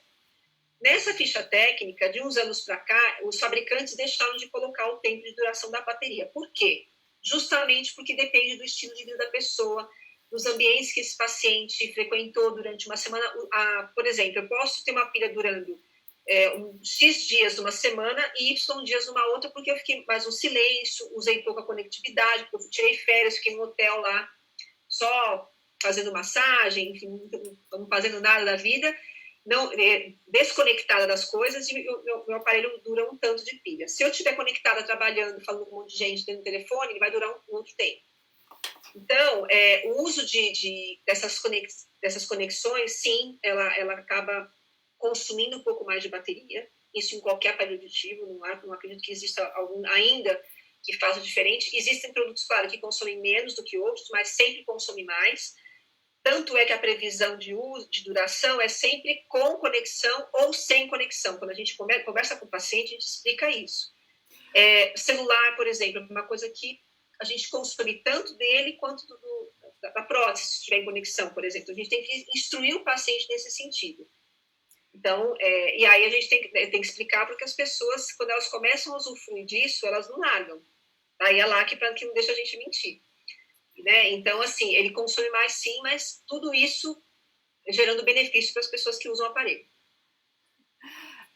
Nessa ficha técnica, de uns anos para cá, os fabricantes deixaram de colocar o tempo de duração da bateria. Por quê? Justamente porque depende do estilo de vida da pessoa, dos ambientes que esse paciente frequentou durante uma semana. Por exemplo, eu posso ter uma pilha durando X dias numa semana e Y dias numa outra, porque eu fiquei mais no silêncio, usei pouca conectividade, porque eu tirei férias, fiquei no hotel lá, só fazendo massagem, enfim, não fazendo nada da vida, desconectada das coisas, e meu aparelho dura um tanto de pilha. Se eu estiver conectada, trabalhando, falando com um monte de gente dentro do telefone, ele vai durar um outro tempo. Então, o uso dessas conexões, sim, ela acaba consumindo um pouco mais de bateria, isso em qualquer aparelho auditivo, não acredito que exista algum ainda que faça diferente. Existem produtos, claro, que consomem menos do que outros, mas sempre consomem mais. Tanto é que a previsão de uso, de duração, é sempre com conexão ou sem conexão. Quando a gente conversa com o paciente, a gente explica isso. Celular, por exemplo, é uma coisa que a gente consome tanto dele quanto da prótese, se tiver em conexão, por exemplo. A gente tem que instruir o paciente nesse sentido. Então, e aí a gente tem que explicar porque as pessoas, quando elas começam a usufruir disso, elas não largam. Aí é lá que não deixa a gente mentir. Né? Então, assim, ele consome mais sim, mas tudo isso gerando benefício para as pessoas que usam o aparelho.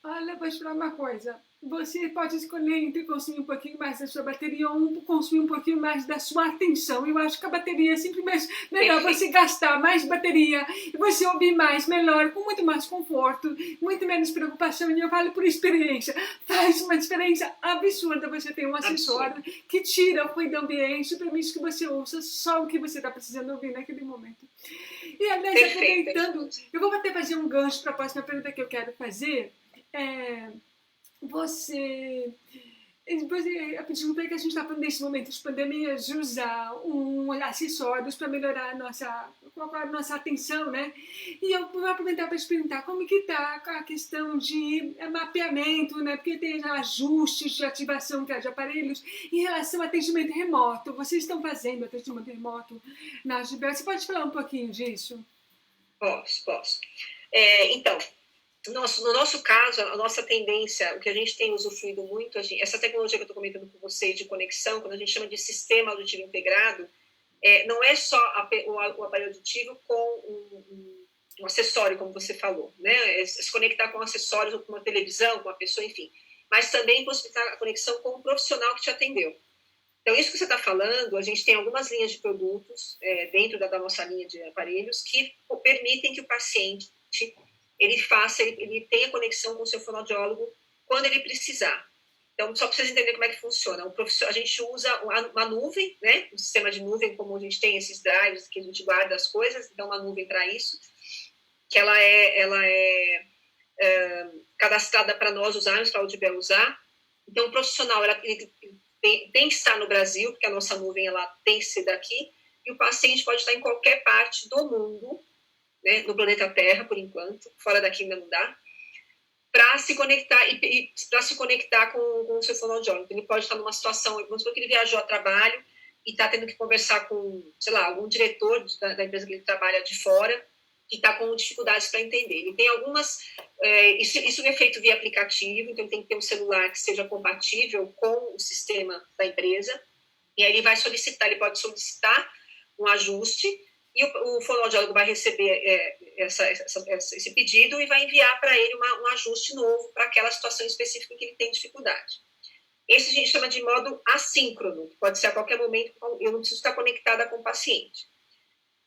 Olha, vou te falar uma coisa. Você pode escolher entre consumir um pouquinho mais da sua bateria ou consumir um pouquinho mais da sua atenção. Eu acho que a bateria é sempre melhor você gastar mais bateria e você ouvir mais, melhor, com muito mais conforto, muito menos preocupação. E eu falo por experiência. Faz uma diferença absurda você ter um acessório que tira o ruído do ambiente e permite que você ouça só o que você está precisando ouvir naquele momento. E, aliás, aproveitando, eu vou até fazer um gancho para a próxima pergunta que eu quero fazer. Você Desculpa que a gente está falando nesse momento de pandemia de usar acessórios para melhorar a nossa atenção, né? E eu vou aproveitar para te perguntar como que está a questão de mapeamento, né? Porque tem ajustes de ativação de aparelhos em relação ao atendimento remoto. Vocês estão fazendo atendimento remoto na Gibel? Você pode falar um pouquinho disso? Posso. Então, no nosso caso, a nossa tendência, o que a gente tem usufruído muito, essa tecnologia que eu estou comentando com vocês de conexão, quando a gente chama de sistema auditivo integrado, não é só o aparelho auditivo com um acessório, como você falou, né? Se conectar com acessórios, ou com uma televisão, com uma pessoa, enfim. Mas também possibilitar a conexão com o profissional que te atendeu. Então, isso que você está falando, a gente tem algumas linhas de produtos dentro da nossa linha de aparelhos que permitem que o paciente ele tenha conexão com o seu fonoaudiólogo quando ele precisar. Então, só para vocês entenderem como é que funciona. A gente usa uma nuvem, né? Um sistema de nuvem, como a gente tem esses drives que a gente guarda as coisas, então uma nuvem para isso, que ela é cadastrada para nós usarmos, para a Audibel usar. Então, o profissional ele tem que estar no Brasil, porque a nossa nuvem ela tem que ser daqui, e o paciente pode estar em qualquer parte do mundo, né, no planeta Terra, por enquanto, fora daqui ainda não dá, para se conectar para se conectar com o seu fonoaudiólogo. Ele pode estar numa situação, vamos supor que ele viajou a trabalho e está tendo que conversar com, sei lá, algum diretor da empresa que ele trabalha de fora, que está com dificuldades para entender. Ele tem algumas... isso é feito via aplicativo, então tem que ter um celular que seja compatível com o sistema da empresa, e aí ele pode solicitar um ajuste, e o fonoaudiólogo vai receber esse pedido e vai enviar para ele um ajuste novo para aquela situação específica em que ele tem dificuldade. Esse a gente chama de modo assíncrono, que pode ser a qualquer momento, eu não preciso estar conectada com o paciente.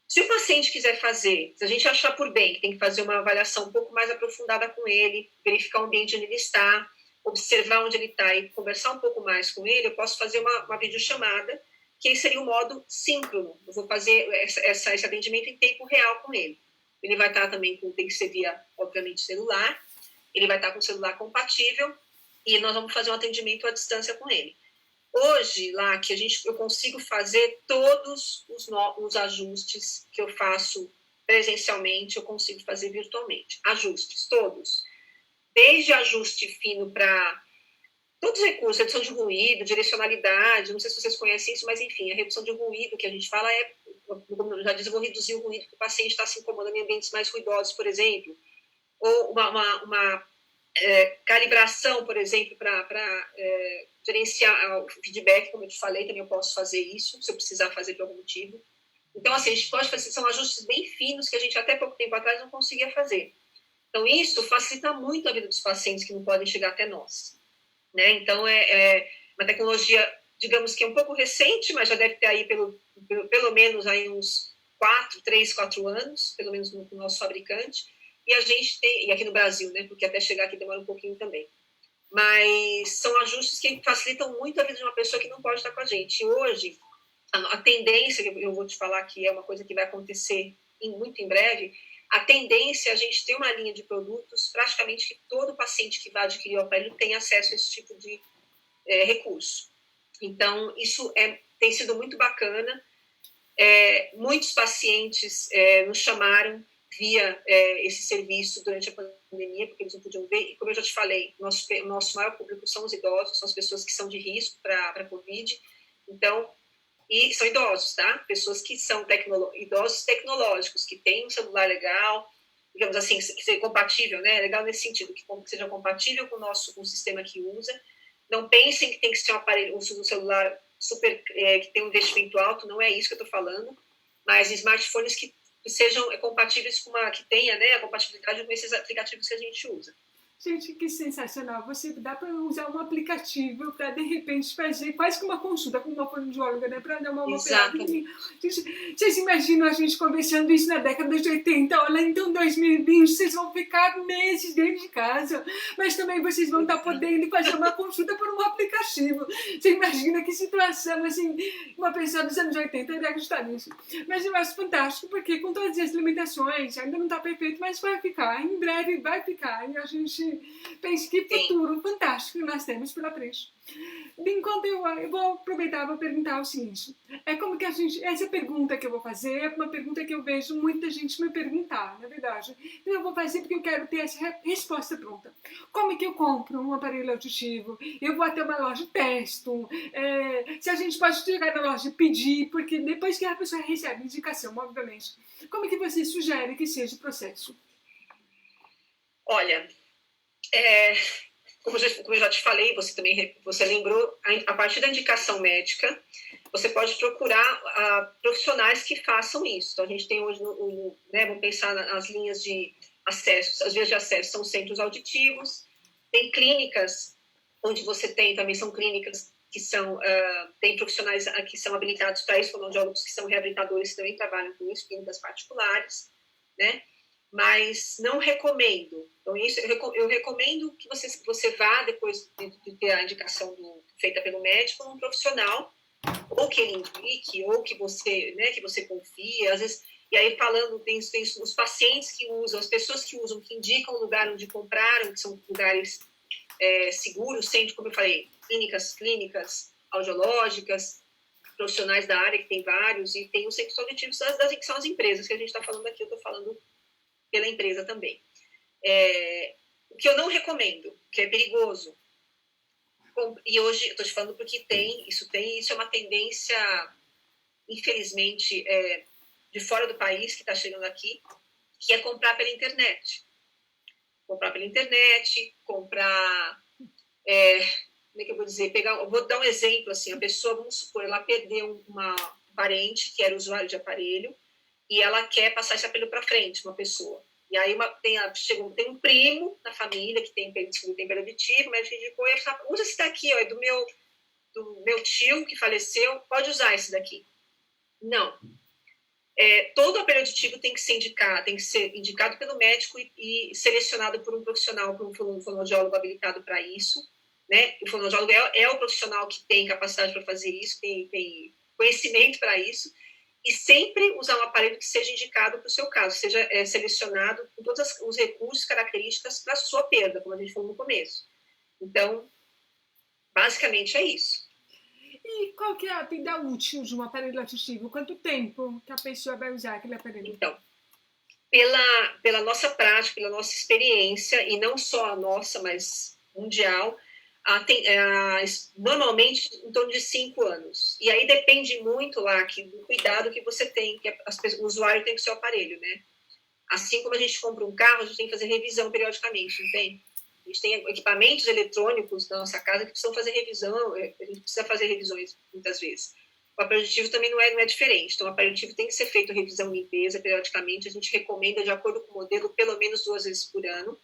Se o paciente quiser fazer, se a gente achar por bem que tem que fazer uma avaliação um pouco mais aprofundada com ele, verificar o ambiente onde ele está, observar onde ele está e conversar um pouco mais com ele, eu posso fazer uma videochamada, que seria o modo síncrono. Eu vou fazer esse atendimento em tempo real com ele. Ele vai estar também tem que ser via, obviamente, celular, ele vai estar com o celular compatível e nós vamos fazer um atendimento à distância com ele. Hoje, lá, que eu consigo fazer todos os ajustes que eu faço presencialmente, eu consigo fazer virtualmente. Ajustes, todos. Desde ajuste fino para todos os recursos, redução de ruído, direcionalidade, não sei se vocês conhecem isso, mas enfim, a redução de ruído que a gente fala como eu já disse, eu vou reduzir o ruído que o paciente está se incomodando em ambientes mais ruidosos, por exemplo, ou uma calibração, por exemplo, para gerenciar o feedback, como eu te falei, também eu posso fazer isso, se eu precisar fazer por algum motivo. Então, assim, a gente pode fazer, são ajustes bem finos que a gente até pouco tempo atrás não conseguia fazer. Então, isso facilita muito a vida dos pacientes que não podem chegar até nós. Né? Então, é uma tecnologia, digamos que é um pouco recente, mas já deve ter aí pelo menos aí uns 3, 4 anos, pelo menos no nosso fabricante, e a gente tem, e aqui no Brasil, né, porque até chegar aqui demora um pouquinho também. Mas são ajustes que facilitam muito a vida de uma pessoa que não pode estar com a gente. E hoje, a tendência, que eu vou te falar que é uma coisa que vai acontecer muito em breve, a tendência é a gente ter uma linha de produtos, praticamente que todo paciente que vai adquirir o aparelho tem acesso a esse tipo de recurso. Então, isso tem sido muito bacana. Muitos pacientes nos chamaram via esse serviço durante a pandemia, porque eles não podiam ver. E como eu já te falei, o nosso maior público são os idosos, são as pessoas que são de risco para a Covid. Então, e são idosos, tá? Pessoas que são idosos tecnológicos, que têm um celular legal, digamos assim, que seja compatível, né? Legal nesse sentido, que seja compatível com o sistema que usa. Não pensem que tem que ser um aparelho, um celular super, que tem um investimento alto, não é isso que eu estou falando, mas smartphones que sejam compatíveis que tenha, né, a compatibilidade com esses aplicativos que a gente usa. Gente, que sensacional. Você dá para usar um aplicativo para, de repente, fazer quase que uma consulta com uma fonoaudióloga, né? Para dar uma operada. Vocês imaginam a gente conversando isso na década de 80? Olha, então 2020, vocês vão ficar meses dentro de casa, mas também vocês vão estar podendo fazer uma consulta por um aplicativo. Você imagina que situação, assim, uma pessoa dos anos 80 deve acreditar nisso. Mas eu acho fantástico, porque com todas as limitações, ainda não está perfeito, mas vai ficar. Em breve vai ficar. E a gente pense que futuro fantástico nós temos pela frente. Enquanto eu vou aproveitar, vou perguntar o seguinte, é como que a gente, essa pergunta que eu vou fazer é uma pergunta que eu vejo muita gente me perguntar, na verdade. Então eu vou fazer porque eu quero ter essa resposta pronta. Como é que eu compro um aparelho auditivo? Eu vou até uma loja e testo. Se a gente pode chegar na loja e pedir, porque depois que a pessoa recebe indicação, obviamente. Como é que você sugere que seja o processo? Olha, como eu já te falei, você lembrou, a partir da indicação médica, você pode procurar profissionais que façam isso. Então, a gente tem hoje, vamos pensar nas linhas de acesso, as vias de acesso são centros auditivos, tem clínicas, onde você também são clínicas que tem profissionais que são habilitados para isso, fonoaudiólogos que são reabilitadores, que também trabalham com isso, clínicas particulares, né? Mas não recomendo. Então, isso eu recomendo que você vá, depois de ter a indicação feita pelo médico, num profissional, ou que ele indique, ou que você confia. Às vezes, e aí falando, tem os pacientes que usam, as pessoas que usam, que indicam o lugar onde compraram, que são lugares seguros, sempre, como eu falei, clínicas audiológicas, profissionais da área, que tem vários, e tem os centros auditivos, que são as empresas que a gente está falando aqui, eu estou falando pela empresa também. O que eu não recomendo, que é perigoso, e hoje eu estou te falando porque isso é uma tendência, infelizmente, de fora do país, que está chegando aqui, que é comprar pela internet. Comprar, como é que eu vou dizer, vou dar um exemplo, assim, a pessoa, vamos supor, ela perdeu uma parente que era usuário de aparelho, e ela quer passar esse aparelho para frente, uma pessoa. E aí tem um primo na família que tem perda auditiva, o médico indicou, e ele fala, usa esse daqui, é do meu tio que faleceu, pode usar esse daqui. Não. Todo aparelho auditivo tem que ser indicado pelo médico e selecionado por um profissional, por um fonoaudiólogo habilitado para isso, né? O fonoaudiólogo é o profissional que tem capacidade para fazer isso, tem conhecimento para isso, e sempre usar um aparelho que seja indicado para o seu caso, seja selecionado com todos os recursos, características para a sua perda, como a gente falou no começo. Então, basicamente é isso. E qual que é a vida útil de um aparelho auditivo? Quanto tempo que a pessoa vai usar aquele aparelho? Então, pela nossa prática, pela nossa experiência, e não só a nossa, mas mundial, normalmente em torno de 5 anos. E aí depende muito lá do cuidado que você tem, que o usuário tem com o seu aparelho, né? Assim como a gente compra um carro, a gente tem que fazer revisão periodicamente, não tem? A gente tem equipamentos eletrônicos na nossa casa que precisam fazer revisão, a gente precisa fazer revisões muitas vezes. O aparelho auditivo também não é diferente. Então, o aparelho auditivo tem que ser feito revisão e limpeza periodicamente. A gente recomenda, de acordo com o modelo, pelo menos 2 vezes por ano.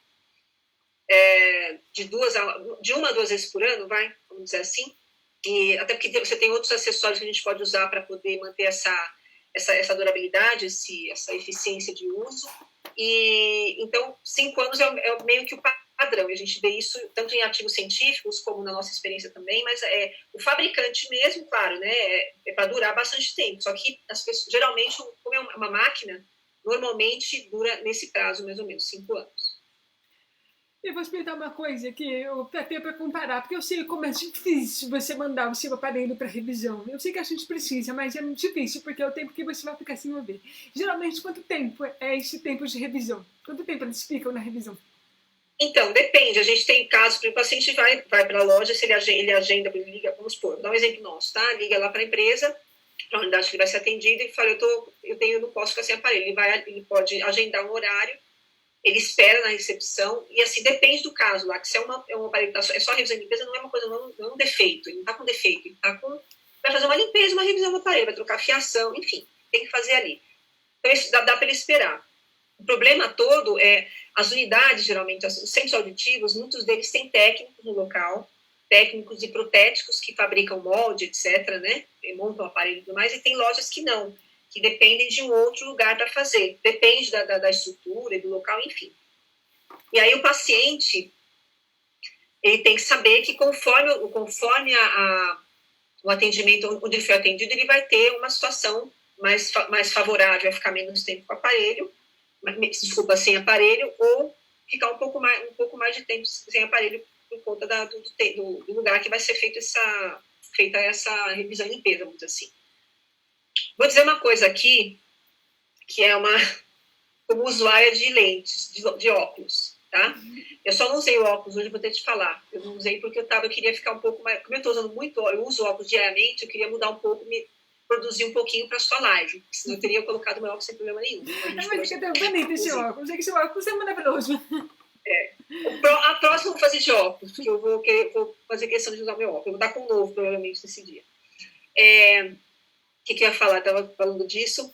De 1 a 2 vezes por ano, vamos dizer assim. E até porque você tem outros acessórios que a gente pode usar para poder manter essa durabilidade, essa eficiência de uso. E então 5 anos é meio que o padrão. E a gente vê isso tanto em artigos científicos como na nossa experiência também. Mas o fabricante mesmo, claro, né, é para durar bastante tempo. Só que as pessoas, geralmente, como é uma máquina, normalmente dura nesse prazo mais ou menos 5 anos. Eu vou explicar uma coisa que eu até para comparar, porque eu sei como é difícil você mandar o seu aparelho para revisão. Eu sei que a gente precisa, mas é muito difícil, porque é o tempo que você vai ficar sem ouvir. Geralmente, quanto tempo é esse tempo de revisão? Quanto tempo eles ficam na revisão? Então, depende. A gente tem casos, o paciente vai para a loja, se ele agenda, ele liga, vamos supor, dá um exemplo nosso, tá? Liga lá para a empresa, para a unidade que ele vai ser atendido, e fala, eu não posso ficar sem aparelho. Ele pode agendar um horário, ele espera na recepção, e assim, depende do caso lá, que se é um aparelho que é só revisão e limpeza, não é uma coisa, não é um defeito, ele não está com defeito, ele vai fazer uma limpeza, uma revisão do aparelho, vai trocar fiação, enfim, tem que fazer ali. Então, isso dá para ele esperar. O problema todo é, as unidades, geralmente, os centros auditivos, muitos deles têm técnicos no local, técnicos e protéticos que fabricam molde, etc., né, e montam o aparelho e tudo mais, e tem lojas que não, que dependem de um outro lugar para fazer. Depende da estrutura e do local, enfim. E aí o paciente, ele tem que saber que conforme o atendimento, onde ele foi atendido, ele vai ter uma situação mais favorável, vai ficar menos tempo com o aparelho, sem aparelho, ou ficar um pouco mais de tempo sem aparelho por conta do lugar que vai ser feita essa revisão e limpeza, vamos dizer assim. Vou dizer uma coisa aqui, que é como usuária de lentes, de óculos, tá? Eu só não usei o óculos hoje, vou ter que te falar. Eu não usei porque eu queria ficar um pouco mais... Como eu estou usando muito, eu uso óculos diariamente, eu queria mudar um pouco, produzir um pouquinho para a sua live. Senão eu teria colocado meu óculos sem problema nenhum. Mas fica tão bonito esse óculos. É que esse óculos é maravilhoso. A próxima eu vou fazer de óculos, porque eu vou fazer questão de usar meu óculos. Eu vou dar com um novo, provavelmente, nesse dia. O que eu ia falar? Estava falando disso.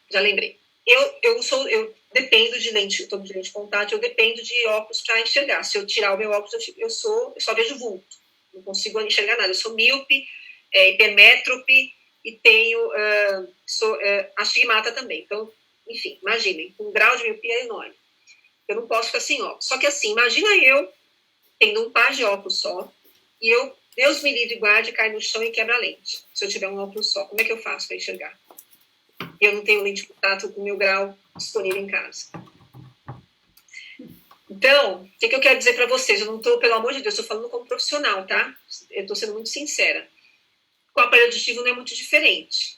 Já lembrei. Eu dependo de lente, eu estou de lente de contato, eu dependo de óculos para enxergar. Se eu tirar o meu óculos, eu só vejo vulto. Não consigo enxergar nada. Eu sou míope, hipermétrope e tenho astigmata também. Então, enfim, imaginem, um grau de miopia enorme. Eu não posso ficar sem óculos. Só que assim, imagina eu tendo um par de óculos só e Deus me livre, guarde, cai no chão e quebra a lente. Se eu tiver um óculos só, como é que eu faço para enxergar? E eu não tenho lente de contato com o meu grau disponível em casa. Então, o que eu quero dizer para vocês? Eu não estou, pelo amor de Deus, estou falando como profissional, tá? Eu estou sendo muito sincera. Com o aparelho auditivo não é muito diferente.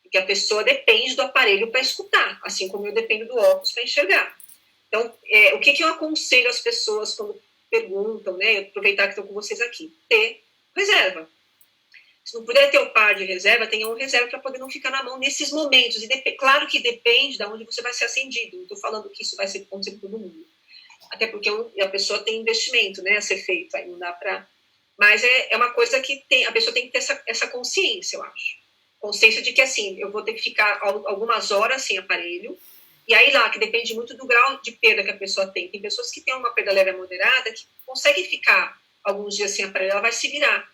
Porque a pessoa depende do aparelho para escutar, assim como eu dependo do óculos para enxergar. Então, o que eu aconselho às pessoas quando perguntam, né? Aproveitar que estou com vocês aqui. Ter reserva. Se não puder ter o par de reserva, tenha um reserva para poder não ficar na mão nesses momentos. E claro que depende de onde você vai ser acendido. Não estou falando que isso vai ser acontecer com todo mundo. Até porque a pessoa tem investimento, né, a ser feito. Aí não dá para... Mas é uma coisa que a pessoa tem que ter essa consciência, eu acho. Consciência de que, assim, eu vou ter que ficar algumas horas sem aparelho. E aí lá, que depende muito do grau de perda que a pessoa tem. Tem pessoas que têm uma perda leve moderada que conseguem ficar alguns dias sem aparelho, ela vai se virar.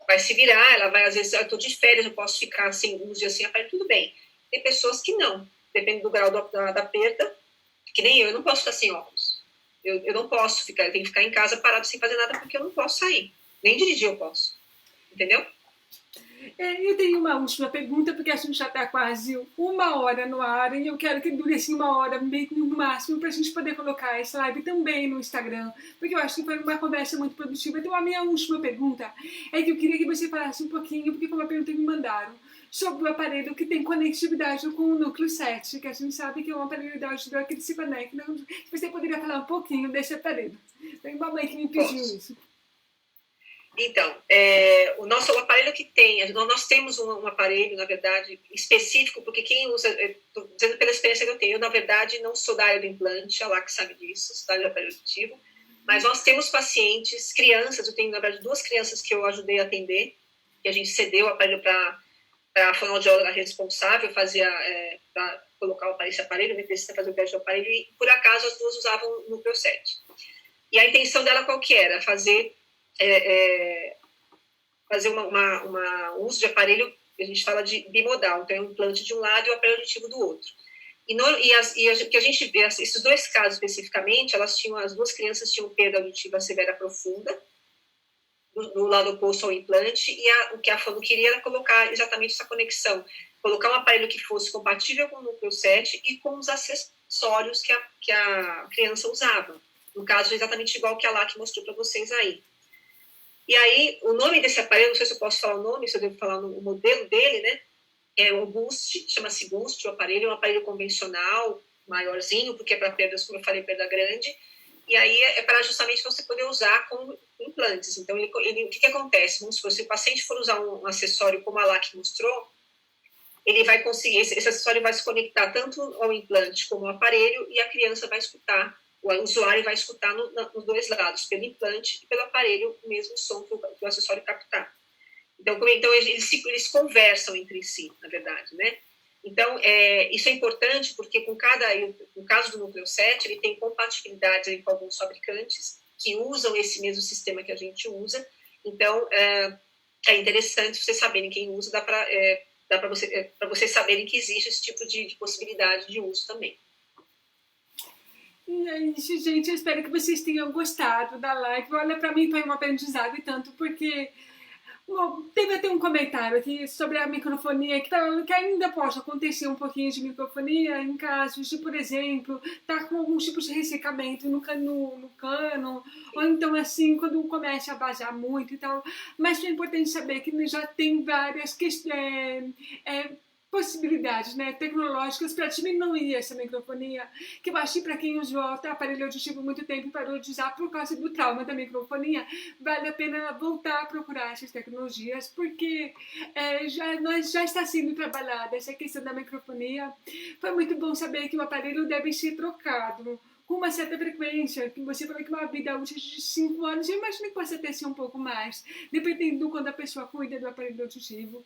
Ela vai, às vezes, eu estou de férias, eu posso ficar assim, alguns dias sem aparelho, tudo bem. Tem pessoas que não, depende do grau da perda, que nem eu não posso ficar sem óculos. Eu não posso ficar, eu tenho que ficar em casa parado sem fazer nada porque eu não posso sair. Nem dirigir eu posso. Entendeu? Eu tenho uma última pergunta, porque a gente já está quase 1 hora no ar e eu quero que dure assim 1 hora no máximo para a gente poder colocar essa live também no Instagram, porque eu acho que foi uma conversa muito produtiva. Então a minha última pergunta é que eu queria que você falasse um pouquinho, porque foi uma pergunta que me mandaram, sobre o aparelho que tem conectividade com o núcleo 7, que a gente sabe que é um aparelho da ajuda que se conecta. Você poderia falar um pouquinho desse aparelho? Tem uma mãe que me pediu isso. Então, o aparelho que tem, nós temos um aparelho, na verdade, específico, porque quem usa, estou dizendo pela experiência que eu tenho, eu, na verdade, não sou da área do implante, a LAC sabe disso, sou da área do aparelho auditivo, mas nós temos pacientes, crianças, eu tenho, na verdade, 2 crianças que eu ajudei a atender, que a gente cedeu o aparelho para a fonoaudióloga responsável, para colocar esse aparelho, precisa fazer o teste do aparelho, e por acaso as 2 usavam o núcleo 7. E a intenção dela qual que era? Fazer um uso de aparelho, a gente fala de bimodal, então é um implante de um lado e o aparelho auditivo do outro. Que a gente vê, esses 2 casos especificamente, as 2 crianças tinham perda auditiva severa profunda, do lado oposto ao implante, e o que a Fono queria era colocar exatamente essa conexão, colocar um aparelho que fosse compatível com o núcleo 7 e com os acessórios que a criança usava. No caso, exatamente igual que a LAC mostrou para vocês aí. E aí, o nome desse aparelho, não sei se eu posso falar o nome, se eu devo falar o modelo dele, né? É o Boost, chama-se Boost, o aparelho é um aparelho convencional, maiorzinho, porque é para perdas, como eu falei, perda grande. E aí é para justamente você poder usar com implantes. Então, o que acontece? Vamos supor, se o paciente for usar um acessório como a LAC mostrou, ele vai conseguir, esse acessório vai se conectar tanto ao implante como ao aparelho e a criança vai escutar, o usuário vai escutar nos 2 lados, pelo implante e pelo aparelho, o mesmo som que o acessório captar. Então eles conversam entre si, na verdade, né? Então, isso é importante porque no caso do núcleo 7, ele tem compatibilidade aí com alguns fabricantes que usam esse mesmo sistema que a gente usa. Então, é interessante vocês saberem quem usa, dá para vocês saberem que existe esse tipo de possibilidade de uso também. E é isso, gente. Eu espero que vocês tenham gostado da live. Olha, para mim foi um aprendizado e tanto, porque Bom, teve até um comentário aqui sobre a microfonia, que ainda pode acontecer um pouquinho de microfonia em casos de, por exemplo, estar com alguns tipos de ressecamento no cano, ou então assim, quando começa a vazar muito e tal. Mas é importante saber que já tem várias possibilidades, né, tecnológicas para diminuir essa microfonia, que eu acho que para quem usou aparelho auditivo muito tempo e parou de usar por causa do trauma da microfonia, vale a pena voltar a procurar essas tecnologias, porque já está sendo trabalhada essa questão da microfonia. Foi muito bom saber que o aparelho deve ser trocado com uma certa frequência, que você falou que uma vida útil de 5 anos, eu imagino que possa até ser um pouco mais, dependendo do quando a pessoa cuida do aparelho auditivo.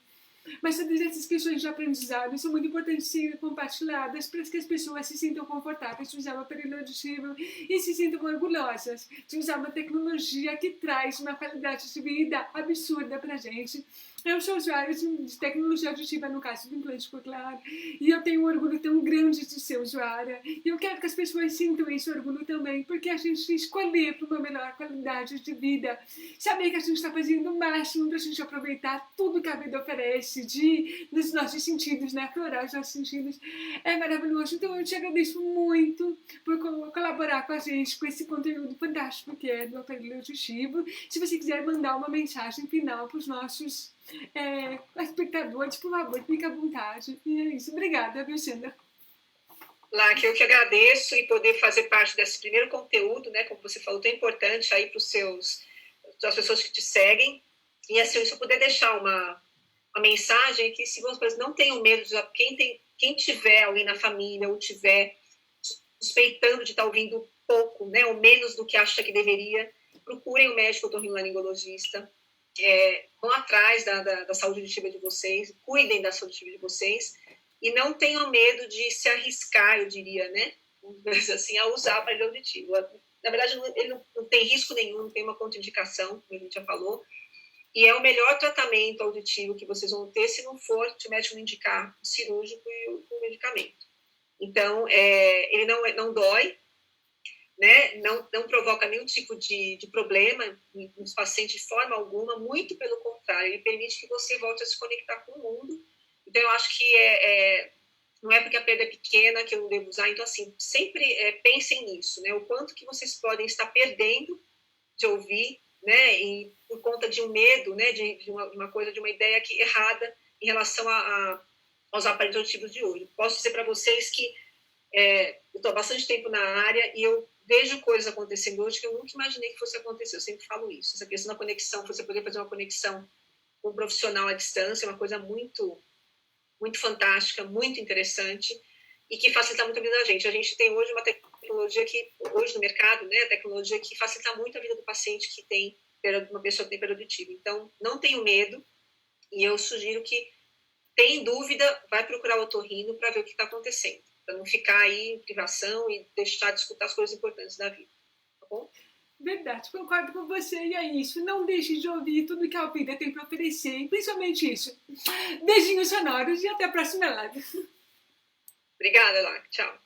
Mas todas essas questões de aprendizado são muito importantes de serem compartilhadas para que as pessoas se sintam confortáveis de usar o aparelho auditivo e se sintam orgulhosas de usar uma tecnologia que traz uma qualidade de vida absurda para a gente. Eu sou usuária de tecnologia auditiva, no caso do implante coclear, e eu tenho um orgulho tão grande de ser usuária. E eu quero que as pessoas sintam esse orgulho também, porque a gente escolher para uma melhor qualidade de vida, saber que a gente está fazendo o máximo para a gente aproveitar tudo que a vida oferece, nos nossos sentidos, né? Aflorar os nossos sentidos, é maravilhoso. Então eu te agradeço muito por colaborar com a gente, com esse conteúdo fantástico que é do aparelho auditivo. Se você quiser mandar uma mensagem final para os nossos espectadores, por favor, fique à vontade. E é isso. Obrigada, viu, Sandra? Lá, que eu que agradeço e poder fazer parte desse primeiro conteúdo, né, como você falou, tão importante aí para as pessoas que te seguem. E assim, se eu puder deixar uma mensagem que, se vocês não tenham medo, quem tiver alguém na família ou tiver suspeitando de estar ouvindo pouco, né, ou menos do que acha que deveria, procurem o médico otorrinolaringologista, vão atrás da saúde auditiva de vocês, cuidem da saúde auditiva de vocês e não tenham medo de se arriscar, eu diria, né, assim, a usar o aparelho auditivo. Na verdade, ele não tem risco nenhum, não tem uma contraindicação, como a gente já falou, e é o melhor tratamento auditivo que vocês vão ter se não for, se o médico não indicar o cirúrgico e o medicamento. Então, ele não dói, né? Não provoca nenhum tipo de problema nos pacientes de forma alguma, muito pelo contrário, ele permite que você volte a se conectar com o mundo. Então, eu acho que não é porque a perda é pequena que eu não devo usar. Então, assim, sempre pensem nisso, né? O quanto que vocês podem estar perdendo de ouvir, né? E por conta de um medo, né? De uma ideia errada em relação aos aparelhos auditivos de hoje. Posso dizer para vocês que eu estou há bastante tempo na área e eu vejo coisas acontecendo hoje que eu nunca imaginei que fosse acontecer. Eu sempre falo isso. Essa questão da conexão, você poder fazer uma conexão com um profissional à distância é uma coisa muito, muito fantástica, muito interessante e que facilita muito a vida da gente. A gente tem hoje uma tecnologia hoje no mercado, né, a tecnologia que facilita muito a vida do paciente que tem uma pessoa que tem perda auditiva. Então, não tenham medo e eu sugiro que, tem dúvida, vai procurar o otorrino para ver o que está acontecendo, para não ficar aí em privação e deixar de escutar as coisas importantes da vida, tá bom? Verdade, concordo com você e é isso. Não deixe de ouvir tudo que a vida tem para oferecer, e principalmente isso. Beijinhos sonoros e até a próxima live. Obrigada, Lá. Tchau.